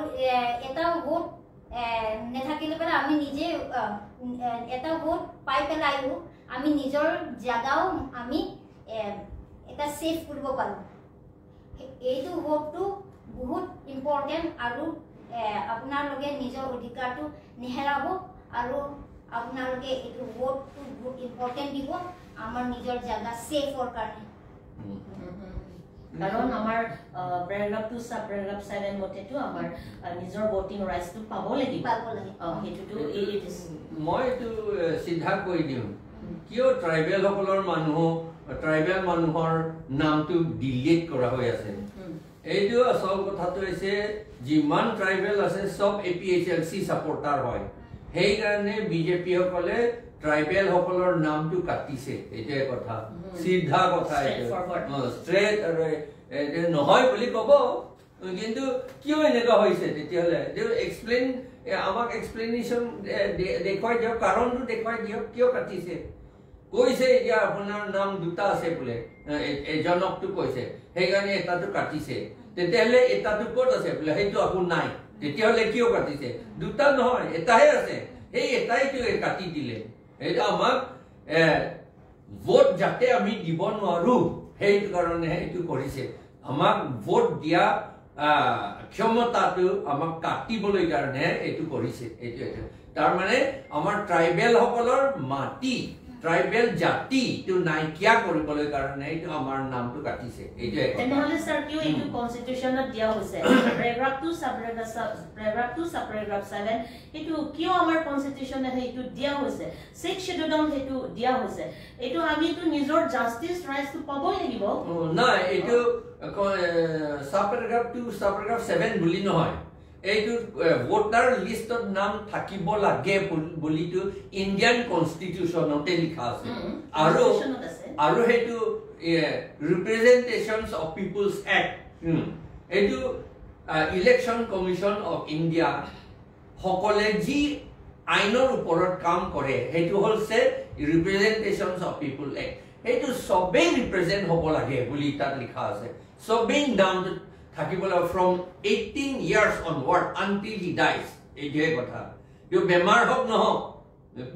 এটা ভোট নেথাকিলে পেলাই আমি নিজে এটা ভোট পাই পেলাইও আমি নিজৰ জায়গাও আমি এটা সেভ কৰিব পাৰোঁ। এইটো ভোটটো বহুত ইম্পৰ্টেণ্ট আৰু আপোনালোকে নিজৰ অধিকাৰটো নেহেৰাব আৰু আপোনালোকে এইটো ভোটটো বহুত ইম্পৰ্টেণ্ট দিব আমাৰ নিজৰ জায়গা সেফৰ কাৰণে। Karon amar paragraph 2 sub paragraph 7 mote to amar nijor voting rights to pabo lagi hetu to it is moi to sidha koi diu kio tribal hokolor manuh tribal manuhor naam to delete kora hoi ase এইটো আসল কথাটো হৈছে যিমান tribal আছে সব APHLC সাপোৰ্টাৰ হয় সেই কাৰণে বিজেপি সকলে ট্ৰাইবেল সকলৰ নামটো কাটিছে এইটো কথা সিধা কথা এইটো স্ট্ৰেট আৰু নহয় বুলি কব কিন্তু কিয় এনেকা হৈছে তেতিয়ালে দে এক্সপ্লেইন আমাক এক্সপ্লেনেশন দেখুৱাই দিয়ক কাৰণটো দেখুৱাই দিয়ক কিয় কাটিছে কৈছে এতিয়া আপোনাৰ নাম দুটা আছে বোলে এজনকটো কৈছে সেইকাৰণে এটাটো কাটিছে তেতিয়ালে এটাটো ক'ত আছে বোলে সেইটো আকো নাই তেতিয়ালে কিয় কাটিছে দুটা নহয় এটাহে আছে এই এটাইটো কাটি দিলে এইটো আমাক ভোট যাতে আমি দিব নোৱাৰো সেইটো কাৰণে এইটো কৰিছে আমাক ভোট দিয়া ক্ষমতাটো আমাক কাটিবলৈ কাৰণে এইটো কৰিছে এইটো তাৰ মানে আমাৰ ট্ৰাইবেল সকলৰ মাটি ট্ৰাইবেল জাতি to নাইকিয়া কৰিবলৈ কাৰণে এইটো আমাৰ নামটো কাটিছে এইটো তেনেহলে স্যাৰ কিয় এইটো কনস্টিটিউচনত দিয়া হৈছে paragraph 2 sub paragraph 7 এইটো কিয় আমাৰ কনস্টিটিউচনে এইটো দিয়া হৈছে 6 schedule এইটো দিয়া হৈছে এইটো আমি তো নিজৰ জাস্টিস ৰাইটস তো পাবই লাগিব না এইটো sub paragraph 2 sub paragraph 7 বুলি নহয় এইটো ভোটাৰ লিষ্টত নাম থাকিব লাগে বলিটো ইন্ডিয়ান কনস্টিটিউচনতে লিখা আছে আৰু হেতু ৰিপ্ৰেজেন্টেশনস অফ পিপলস এক্ট এইটো ইলেকশন কমিশন অফ ইন্ডিয়া সকলে যি আইনৰ ওপৰত কাম কৰে হেতু হলছে ৰিপ্ৰেজেন্টেশনস অফ পিপল এক্ট এইটো সবে ৰিপ্ৰেজেন্ট হ'ব লাগে বুলি তাত লিখা আছে সবে নাম থাকিবলা from 18 years onward until he dies এইটোৱে কথা ইও বেমাৰ হক নহক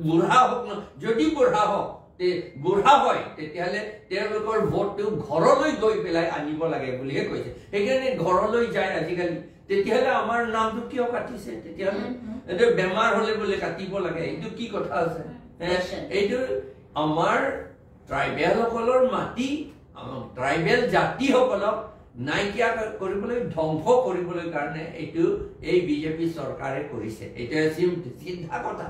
বুঢ়া হক ন যদি বুঢ়া হক তে বুঢ়া হয় তেতিয়ালে তেওঁলোকৰ ভোটটো ঘৰলৈ গৈ পেলাই আনিব লাগে বুলিহে কৈছে সেইকাৰণে ঘৰলৈ যায় আজিকালি তেতিয়ালে আমাৰ নামটো কিয় কাটিছে তেতিয়ালে এটো বেমাৰ হলে বোলে কাটিব লাগে এইটো কি কথা আছে এইটো আমাৰ ট্ৰাইবেল সকলৰ মাটি ট্ৰাইবেল জাতি সকলক নাইকিয়া কৰিবলৈ ধ্বংস কৰিবলৈ কাৰণে এইটো এই বিজেপি চৰকাৰে কৰিছে এটা সিদ্ধা কথা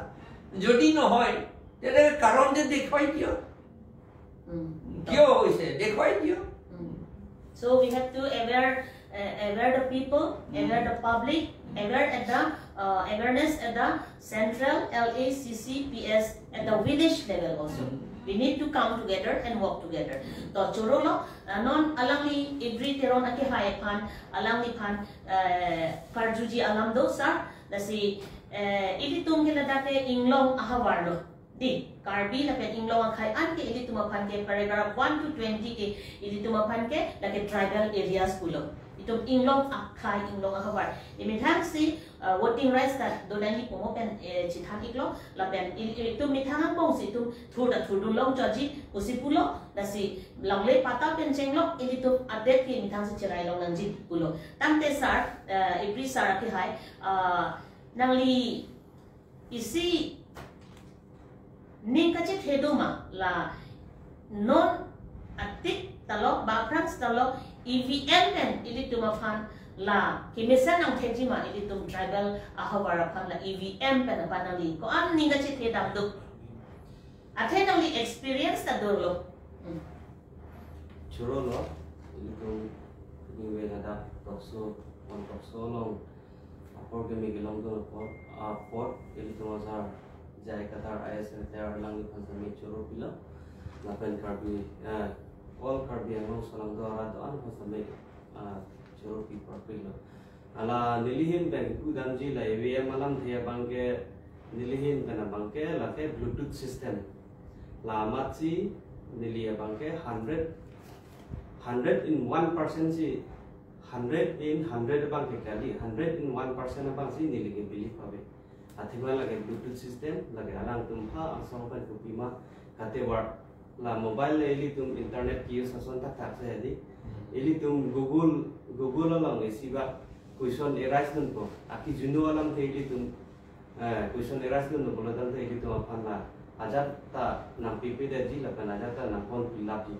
যদি নহয় তেনে কাৰণ যে দেখুৱাই দিও কিয় হৈছে দেখুৱাই দিও so we have to aware the people aware the public aware at the awareness at the central LACCPS at the village level also we need to come together and work together to chorolo non alangi every teron ake hai phan alangi phan karjuji alam do sir lasi ili tum ke ladate inglong ahawarlo di karbi la pe inglong khai an ke ili tuma phan ke paragraph 1 to 20 ke ili tuma phan ke la ke tribal areas pulo itum inglong akhai inglong ahawar imithang si voting rights that donani pomo pen chithak iklo la pen itum mithang pong si tum thuda thudun long jaji usipulo dasi langle pata pen chenglo ilitum update ke mithang si chirai long nanji pulo tamte sar every sar ke hai nangli isi ning kache thedoma la non atik talok bakrang talok EVM pen ilitum afan la kimisan ang thejima ilitum tribal ahawara phan la EVM pen panali ko an ninga chi the dam do athe nangli experience ta do lo choro lo ilitum niwe na da tokso on tokso long apor ke mi gelong do por ilitum azar jai katar ISL ter lang phan mi choro pila la pen karbi all karbi ang salang do arat an phan mi choro pi propilo ala nilihin ben udamji la EVM alam thia bangke nilihin ben bangke la ke bluetooth system la matsi nilia bangke 100 in 1% si 100 in 100 bangke kali 100 in 1% bang si niligi believe pabe athima lage bluetooth system lage alang tumha asong ban kupima kate war la mobile le eli tum internet ki use ason tak tak se di eli tum google alang isiba question erase nun ko aki junu alam the eli tum question erase nun bolo dan the eli tum aphan la ajar ta nam pipi de ji la kan ajar ta nam phone fill up ji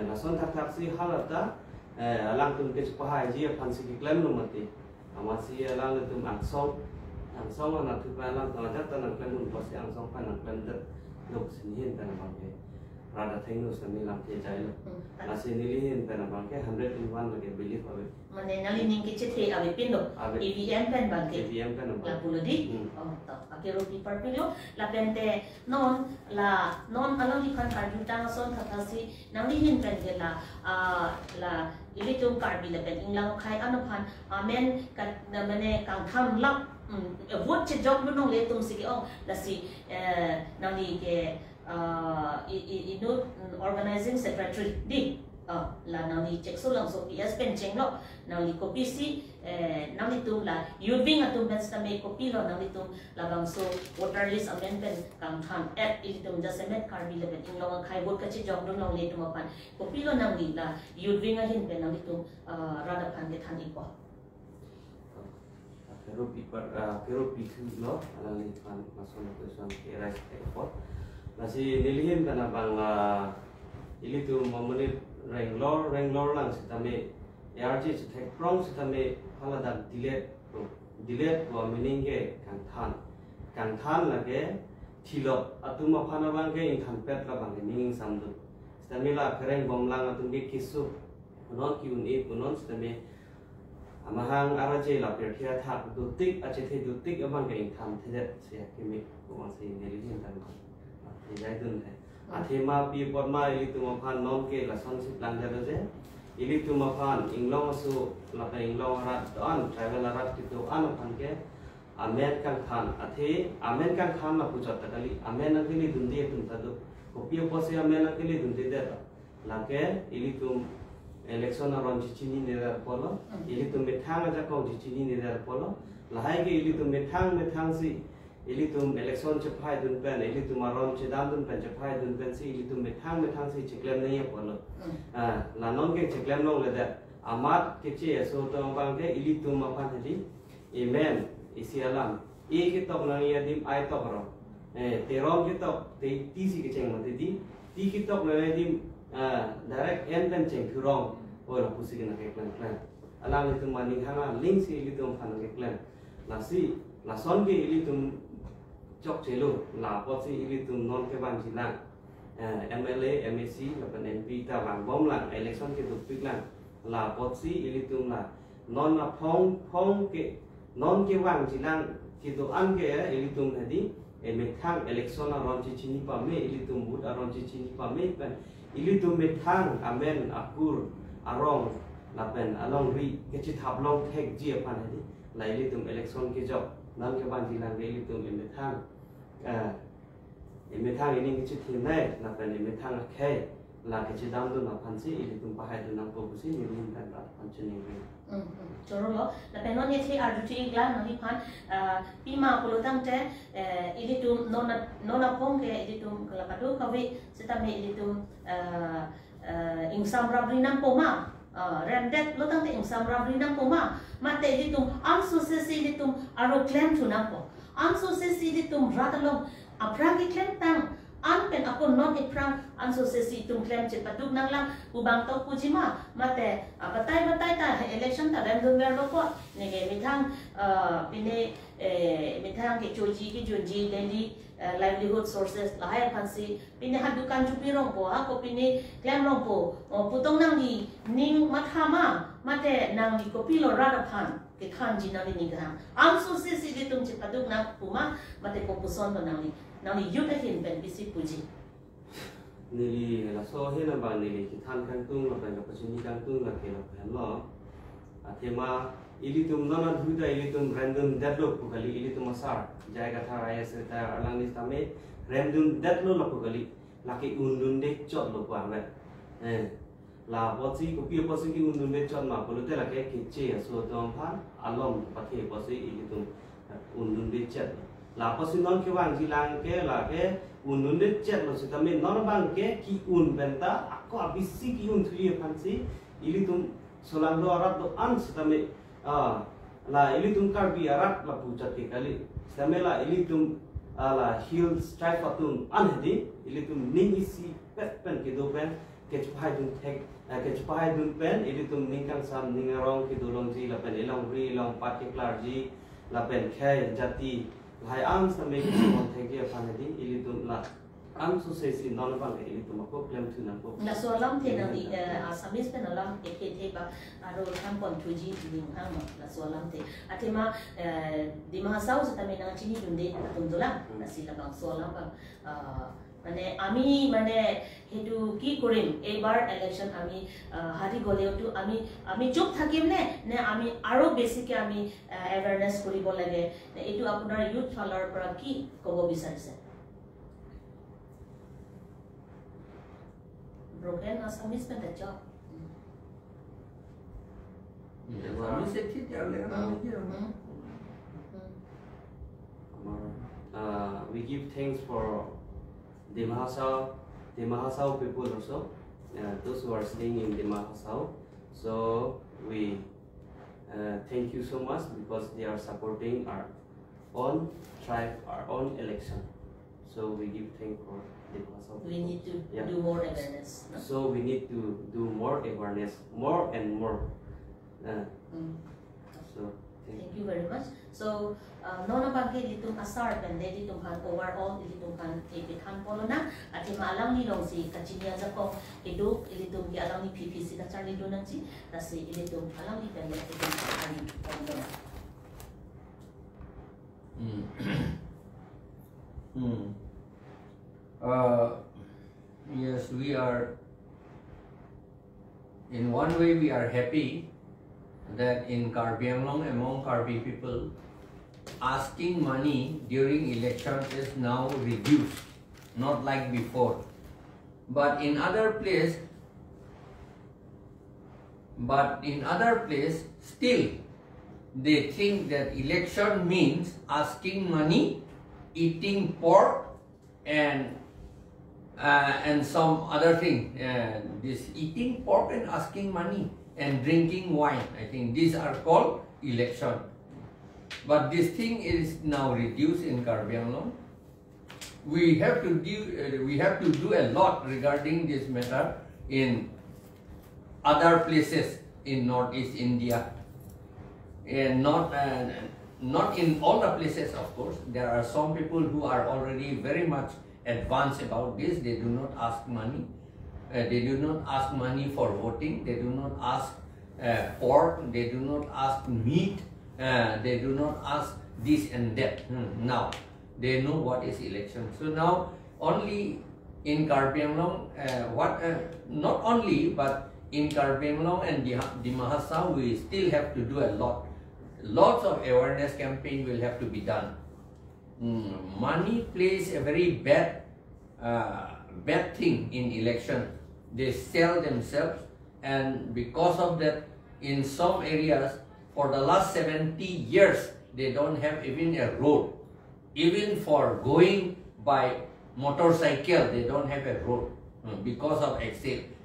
la son tak tak si halata alang tum ke pahai ji aphan si klem no mati amasi alang tum angsong ana tu pa alang ta jat tan klem no pasi angsong pan klem dat lok sin hin tan bangke rada thing no sami lam te jai lo nasi nili hin tan bangke 101 lage belief awe mane nali ning ke chethe abe pin lo EVM pen bangke EVM pen la pulodi to akero paper pilo la pente non alang di kan karju tang son thakasi nali hin pen ge la ilitum karbi la pen inglang khai anaphan amen kan mane kang tham lak vot che job no le tum si o la si nali ke inu organizing secretary di la nali check so lang so PS pen cheng lo nali copy si nali tum la yubing atum ben stame copy lo nali tum la bang so voter list amendment kang tham at ilitum jasemet karbi le pen inglang khai vot ka che job no long le tum apan copy lo nali la yubing a hin pen nali tum rada phan ke than ipo pero pitu lo alali pan mason person ke rice export nasi nilihin kana bang ili tu mamuni renglor lang sitame ARG sithek prong sitame halada delete wa meaning ke kang than lage thilo atuma phana bang ke in than pet la bang ning samdu sitame la kereng bomlang atum ke kisu non kiun e punon sitame amahang araje la perthia thak du tik ache the du tik abang ke in tham the se kimi ko si nilihin tan ko jai dun the athema pi porma ili tu maphan non ke la sonship lang ja je ili tu maphan inglong su la ka inglong arat doan travel arat ki tu an phan ke amen kang khan amen kang khan la pujat takali amen akili dundi tun ta do ko pi po se amen akili dundi de la ke ili tu election aron chichini ne dar polo ili tu methang ja ko chichini ne dar polo la hai ke ili tu methang si ili tu election chephai dun pen ili tu maron chedam dun pen chephai dun pen si ili tu methang si cheklem ne polo la non ke cheklem long le da amat ke che so to bang ke ili tu ma phan di amen isi alam e ke tok na ya dim ai tok ro te rom ke tok te ti si ke cheng ma te di ti ke tok na dim direct end pen cheng thu rong oi la pusi ke na ke plan alang itu mani hanga link si ili tu phan ke plan la si la son ke ili tu chok chelo la pot si ili tu non ke ban si lang MLA MAC la pen MP ta bang bom lang election ke tu pik lang la pot si ili tu la non la phong ke non ke wang si lang ki tu an ke ili tu hadi methang election aron chi chini pa me ili tu but aron chi chini pa me pen ili tu methang amen akur arong la pen along ri ke chi thap long thek ji pan hadi la ili tu election ke job nan ke ban di lang ili tu methang ini ke chi thi nai la pen methang khe la ke chi dam du na pan si ili tu pa hai du nang ko si ni rin kan ra pan chini ri choro lo la pen non ye thi arduti gla no hi phan pima polo tang te ili tu nona pong ke ili tu kala padu kawi sitame ili tu insam rabri nang poma rendet lo tang te insam rabri nang poma mate ili tu am success ili tu aro claim tu nang po am success ili tu ratalong aprang ki claim tang an pen ako non iprang an success itu claim chet paduk nang lang ubang to pujima mate batai ta election ta random ver lo ko nege mithang pine mithang ke choji ki jonji daily livelihood sources lahai phansi pine ha dukan chupi rong ko ha ko pine claim rong ko putong nang ni ning mathama mate nang ni ko pilo rada phan ke khan ji nang ni ga am success ile tum chet paduk na puma mate ko puson to nang ni yut hin pen bisi puji nili la so he na ba nili ki than kan tung la pen ka chini kan tung la ke la pen lo athema ili tum nona dhuda ili tum random deadlock ko kali ili tum asar jaiga tha raya se ta alang ni tame random deadlock lo ko kali la ke undun de chot lo kwa me la posi ko pi posi ki undun de chot ma ko lo te la ke che so dom pha alom pathe posi ili tum undun de chat la posi non ke wang ji lang ke la ke undun de chat lo se tame non bang ke ki un benta ko abisi ki un thri phansi ili tum solang do arat do an se tame la ili tum kar bi arat la puja ke kali samela ili tum la hill stripe atun an hedi ili tum ning isi pet pen ke do pen kecupai dun tek kecupai dun pen itu tum ningkang sam ningarong kidulong ji lapen ilong ri ilong particular ji lapen khay jati hai am samai kidulong tek ya panadi itu tum la am so say si non bang itu tum ko claim tu nan ko na so alam the na di Assamese pen alam ekhe ba aro tham kon thuji ning hang na so alam the atema di mahasau sa tami na chini dunde atundula na sila bang so alam ba মানে আমি মানে হেতু কি কৰিম এবাৰ election আমি হাৰি গলেওটো আমি চুপ থাকিম নে আমি আৰু বেছিকে আমি এৱাৰনেস কৰিব লাগে এটো আপোনাৰ ইউথ ফালৰ পৰা কি ক'ব বিচাৰিছে broken Assamese में तच्चा Assamese से ठीक है लेकिन we give thanks for the Mahasau people also, those who are staying in the Mahasau. So we thank you so much because they are supporting our own tribe, our own election. So we give thanks for the Mahasau. We need to do more awareness. No? So we need to do more awareness, more and more. So thank you very much. So nona bangke litum asar kan de litum kan overall litum kan epithan polona ati malang ni long si kachinya jako edu litum ki alang ni PPC ka charli donan si tasi litum alang ni kan litum ani polona yes, we are in one way we are happy that in Karbi Anglong among Karbi people asking money during election is now reduced, not like before. But in other place still they think that election means asking money, eating pork and some other thing. This eating pork and asking money and drinking wine, I think these are called election. But this thing is now reduced in Karbi Anglong. We have to do a lot regarding this matter in other places in Northeast India, and not in all the places, of course. There are some people who are already very much advanced about this. They do not ask money. They do not ask money for voting. They do not ask pork. They do not ask meat. They do not ask this and that. Now they know what is election. So now only in Karbi Anglong, not only but in Karbi Anglong and the Mahasau, we still have to do a lot. Lots of awareness campaign will have to be done. Money plays a very bad thing in election. They sell themselves, and because of that, in some areas for the last 70 years they don't have even a road. Even for going by motorcycle they don't have a road because of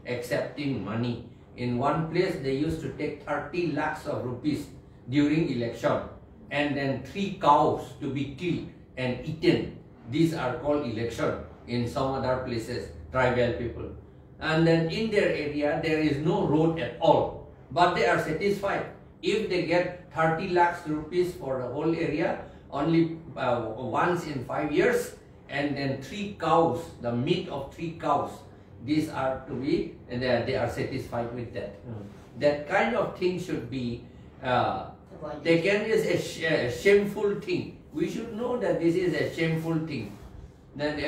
accepting money. In one place they used to take 30 lakhs of rupees during election, and then 3 cows to be killed and eaten. These are called election in some other places, tribal people. And then in their area there is no road at all, but they are satisfied if they get 30 lakhs rupees for the whole area only once in 5 years, and then 3 cows, the meat of 3 cows, these are to be, and they are satisfied with that. That kind of thing should be taken as a shameful thing. We should know that this is a shameful thing. Then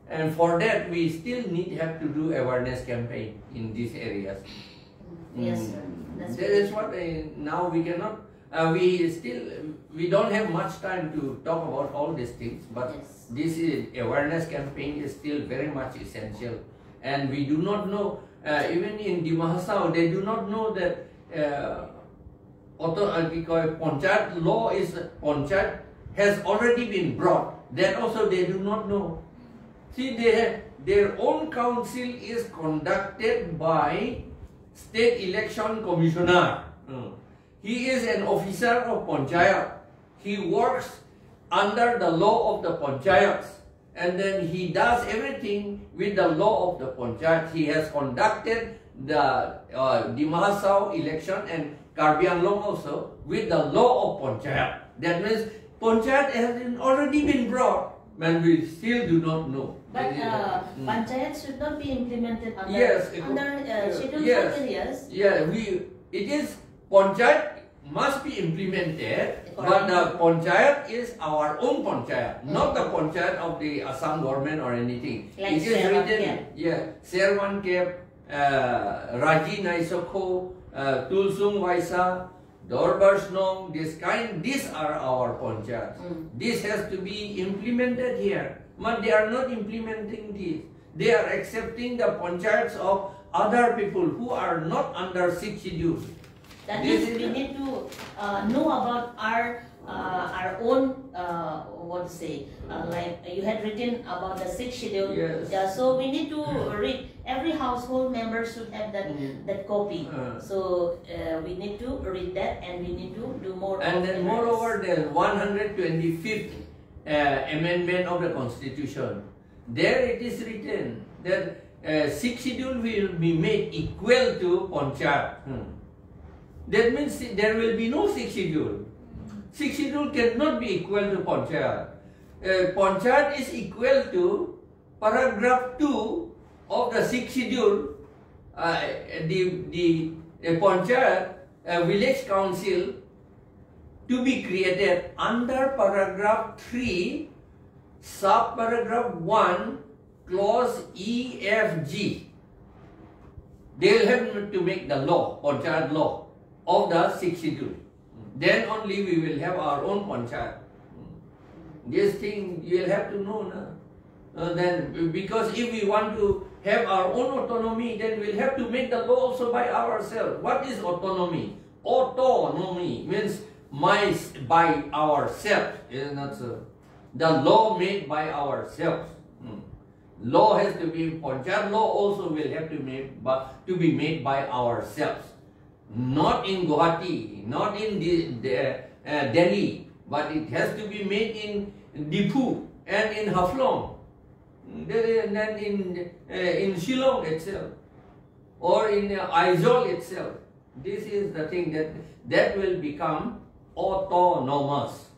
and for that we still have to do awareness campaign in these areas. Yes, sir. That is what now we cannot. We don't have much time to talk about all these things, but yes, this awareness campaign is still very much essential. And we do not know, even in the Mahasau, they do not know that Panchayat law is Panchayat has already been brought. That also they do not know. See, their own council is conducted by State Election Commissioner. He is an officer of Panchayat. He works under the law of the Panchayats. and then he does everything with the law of the Panchayat. He has conducted the Dimahasao election and Karbi Anglong also with the law of Panchayat. That means Panchayat has already been brought, and we still do not know. But Panchayat should not be implemented under, Yes, scheduled yes. areas. Yeah, it is Panchayat must be implemented, but the Panchayat is our own Panchayat, not the Panchayat of the Assam government or anything. Like it is written, Cap. yeah, Serwan Cap, Raji Naisoko, Tulsung Waisa, Dorbarsnong, these are our Panchayats. This has to be implemented here, but they are not implementing this. They are accepting the Panchayats of other people who are not under 6th schedule. That means we need to know about our own what to say, like you had written about the 6th schedule. Yes. Yeah, so we need to read. Every household member should have that copy. So we need to read that, and we need to do more. And then moreover, the 125th amendment of the Constitution, there it is written that 6th schedule will be made equal to Panchayat. That means there will be no 6th schedule. 6th schedule cannot be equal to Panchayat. Panchayat is equal to paragraph 2 of the 6th schedule. The Panchayat village council to be created under paragraph 3, subparagraph 1, clause E, F, G. They will have to make the law, Panchayat law of the 6th schedule. Then only we will have our own Panchayat. This thing you will have to know. Then, because if we want to have our own autonomy, then we'll have to make the law also by ourselves. What is autonomy? Autonomy means by ourselves. Is not so. The law made by ourselves. Law has to be, Panchayat law also will have to be made by ourselves. Not in Guwahati, not in Delhi, but it has to be made in Dipu and in Haflong, and then in Shillong itself, or in Aizawl itself. This is the thing that will become autonomous.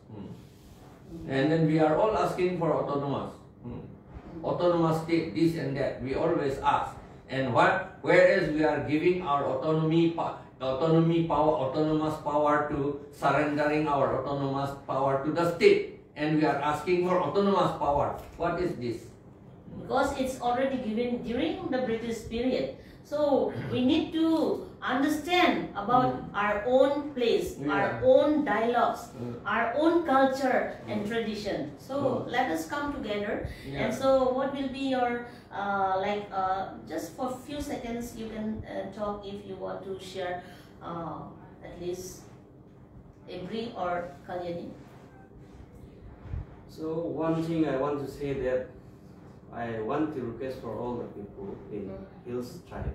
And then we are all asking for autonomous state, this and that. We always ask. And whereas we are giving our autonomous power to surrendering our autonomous power to the state, and we are asking for autonomous power. What is this? Because it's already given during the British period. So we need to understand about our own place, our own dialogues, our own culture and tradition. So let us come together. And so what will be your, just for a few seconds you can talk if you want to share at least Ebri or Kalyani. So one thing I want to say that I want to request for all the people in Hills tribe.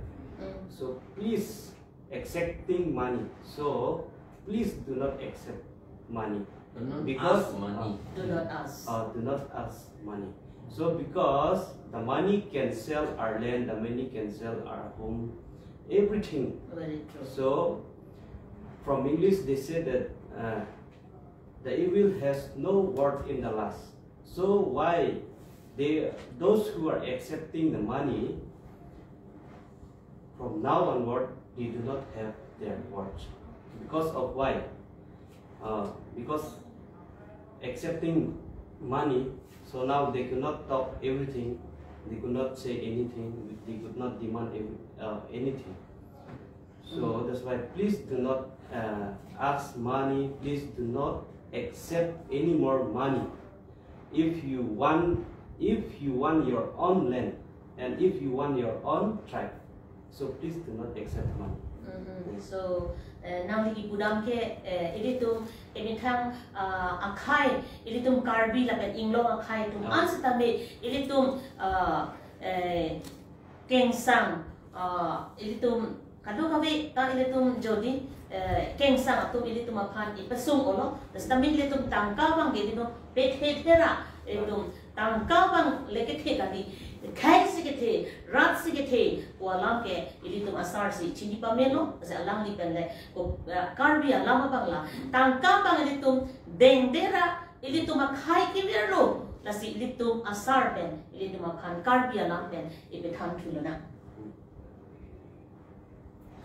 So please accepting money. So please do not accept money. Because money. Do not ask. Do not ask money. So because the money can sell our land, the money can sell our home, everything. Very true. So from English they say that the evil has no word in the last. So why those who are accepting the money, from now onward, they do not have their words. Because of why? Because accepting money, so now they could not talk everything, they could not say anything, they could not demand anything. So that's why please do not ask money, please do not accept any more money. If you want your own land and if you want your own tribe, so please do not accept money. So nang ibudam ke ilitum imitang akai ilitum karbi lapen inglong akai tum ansatame ilitum kengsang ilitum kado kabe ta ilitum jodi kengsang atum ilitum aphan ipasung olo tas tamin ilitum tangkawang ilitum pethetera ilitum tang ka bang lekethe kadi khai sikethe rat sikethe ko alam ke ilitum asar si chini pamelo za alang li pende ko karbi alam bangla tang ka bang ilitum dendera ilitum khai kiverlo lasi ilitum asar pen ilitum khan karbi alam pen ibe tham thulana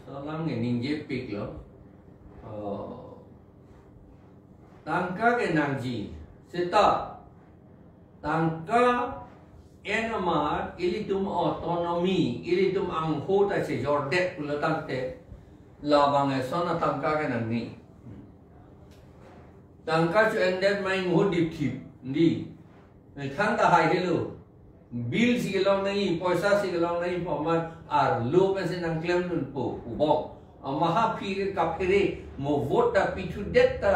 so alam nge ning je pik lo tangka ke nangji seta tangka enamar ilitum autonomy ilitum angho ta se jordet pula tangte labang sona tangka ke nangni tangka chu endet mai ngo dip thip ndi thang ta hai hello bill si long nai paisa si long nai poman ar lo pe se nang claim nun po ubok maha phir ka phire mo vote ta pichu detta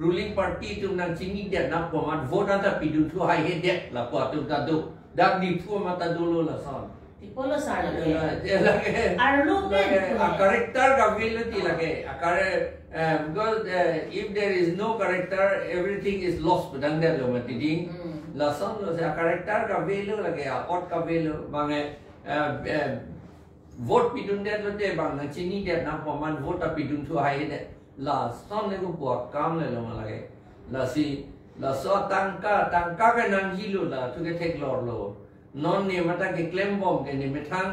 ruling party tu nang chingi dia nak poman vote anta pidu tu hai he det la po tu ta do dak di tu mata dulu la son tipolo sar lage arlo pen a character ka ability lage a because if there is no character everything is lost pedang der lo mati ding la son lo se a character ka value lage a pot ka value bange vote pidun der lo te bang nang chingi dia nak poman vote ta pidun tu hai he det la son ne ko buat kam le lo lage la si la so tangka ke nang jilu la tu ke tek lor lo non ne mata ke claim bom ke ne metang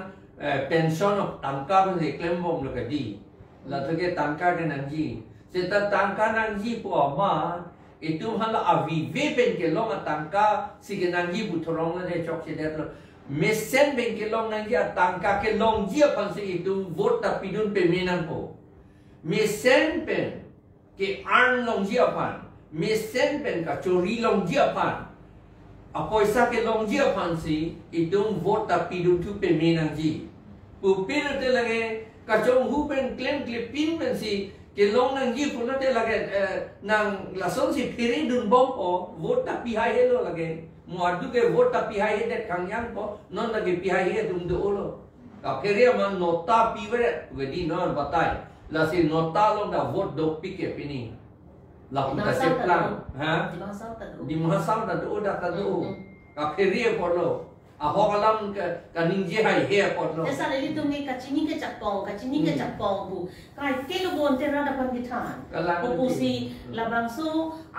pension of tangka ke claim bom lo ke di la tu ke tangka ke nang ji se ta tangka nang ji po ma itu hala avi ve pen ke long tangka si ke nang ji bu thorong le chok se det lo mesen ben ke long nang ji tangka ke long ji pan se itu vote ta pidun pe menan po mesen pen ke arn long ji apan mesen pen ka chori long ji apan apoisa ke long ji apan si idung vote ta pidun tu pe menang ji pu pil te lage ka chong hu pen claim clipin pen si ke long nang ji pun te lage nang lason si piri dun bom po vote ta pi hai hello lage mu adu ke vote ta pi hai det kang yang po non lage pi hai he dum do lo ka phere man nota pi vere wedi non batai la si nota long da vote do pi ke pini la kita seplang ha di mahasam ta do da ta do ka phere po lo a hokalam ka ningje hai he po lo esa le tum ni kachini ke chapong bu kai ke lo bon te ra da pan githan ko pusi labang su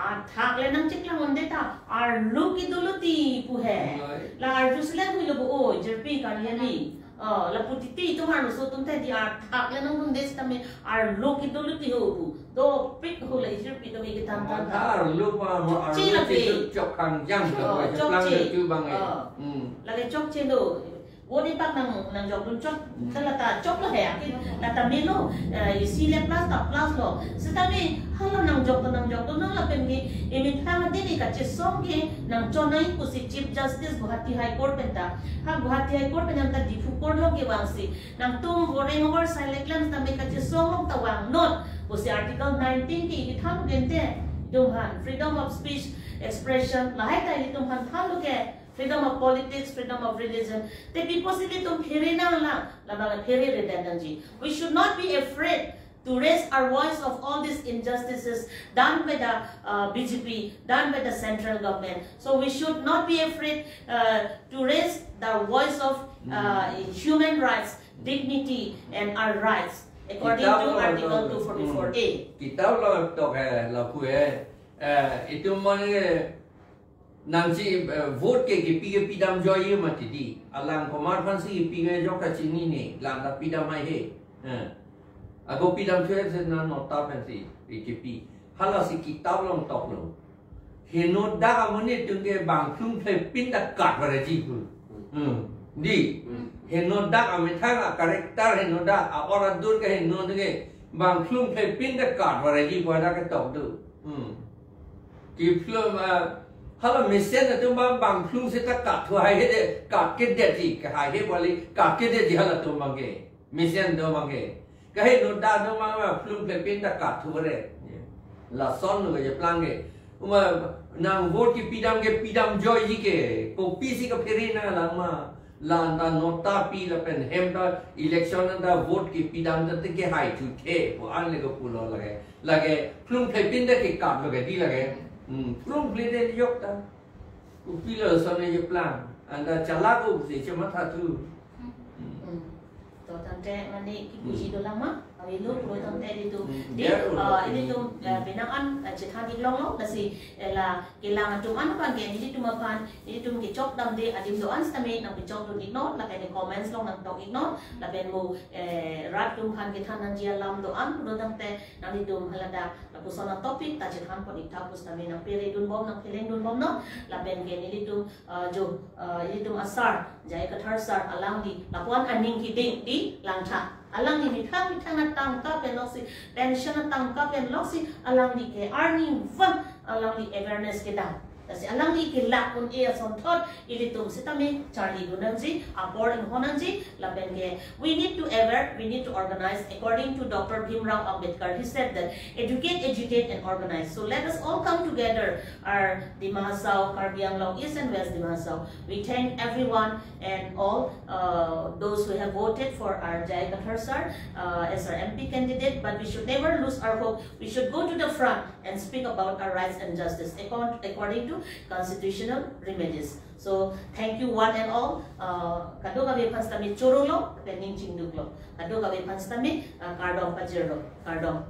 a thak le nang chiklang onde ta ar lu ki duluti pu he la ar jusle hu lo bo o jerpi kan yani la putiti tu hanu so tum te di ar thak le nang des tame ar lu ki duluti ho bu do pik ho le jerpi to mi ke tam tam ar lu pa mo ar lu chok kang jang lo chok le tu bang la ke chok chen do wo ni pak nang jok dun chok ta la ta chok lo he ki la ta mi lo si le plus ta plus lo se ta mi hala nang jok to nang la pen ki e mi tha de ni ka che song ke nang cho nai ku si chief justice Guwahati high court pen ta ha Guwahati high court pen ta difu court lo ke wang si nang tum voting over silent claims ta mi ka che song lo ta wang not ku si article 19 ki tham gen te dum han freedom of speech expression la hai ta ni tum han tha lo ke freedom of politics, freedom of religion. The people say tum phere na la bala phere redundancy. We should not be afraid to raise our voice of all these injustices done by the BJP, done by the central government. So we should not be afraid to raise the voice of human rights, dignity, and our rights according to Article 244A. Kita lo to ke la kue itu mana nangsi vote ke pidam joy mati di alang komar fansi pingai jok kachini ni landa pidam mai he aku pidam joy se na nota fansi BJP hala si kitab long tok lo heno da amone tungge bang thum thai pin da kat bare ji pu di heno da amethang character heno da aura dur ke heno de bang thum thai pin da kat bare ji pa da ke tok du ki film hala mesen tu bang flung se ta ka thu hai he ka ke de ji ka hai he boli ka ke de ji hala tu mange mesen do mange ka he no da no ma flung pe pin ta ka thu re la son no je plang ge uma nang vote ki pidam joy ji ke ko pi si ka pheri na la ma la ta nota pi la pen hem da election da vote ki pidam da te ke hai thu the ko an le ko pulo lage flung pe pin da ke ka lo ge di lage flung play de yok ta Upila sana je plan. Anda calaku si cuma satu. To tante mani kipuji do lama awilu pro tante itu di Dia ini tu binaan cekan di long la si la kilang tuman pan ke ini tu mapan ini tu ke chok dam de adim doan stame nang ke chok do ignore la ke comments long nang tok ignore la ben mo rat tum kan ke thanan jia lam doan pro tante nang di tum halada la kusona topic ta cekan pon ita pustame nang pere dun bom nang keleng dun bom no la ben ke ini tu jo ini tu asar jai kathar sar alang di lapuan aning hiding di langcha alang ni mitang na tangka penosi pension na tangka penosi alang ni ke earning van alang ni awareness ke dang kasi alang ni ke la kun e son thot ilitum sitame Charlie Gunanji apor in honanji laben ke we need to organize according to Dr. Bhimrao Ambedkar. He said that educate and organize. So let us all come together, our Dimahasao, Karbi Anglong, East and West Dimahasao. We thank everyone and all those who have voted for our Jai Kathar sir as our MP candidate, but we should never lose our hope. We should go to the front and speak about our rights and justice according to constitutional remedies. So thank you one and all. Kado gabi panstami chorolo, pening chingduglo. Kado gabi panstami kardong pajero. Kardong.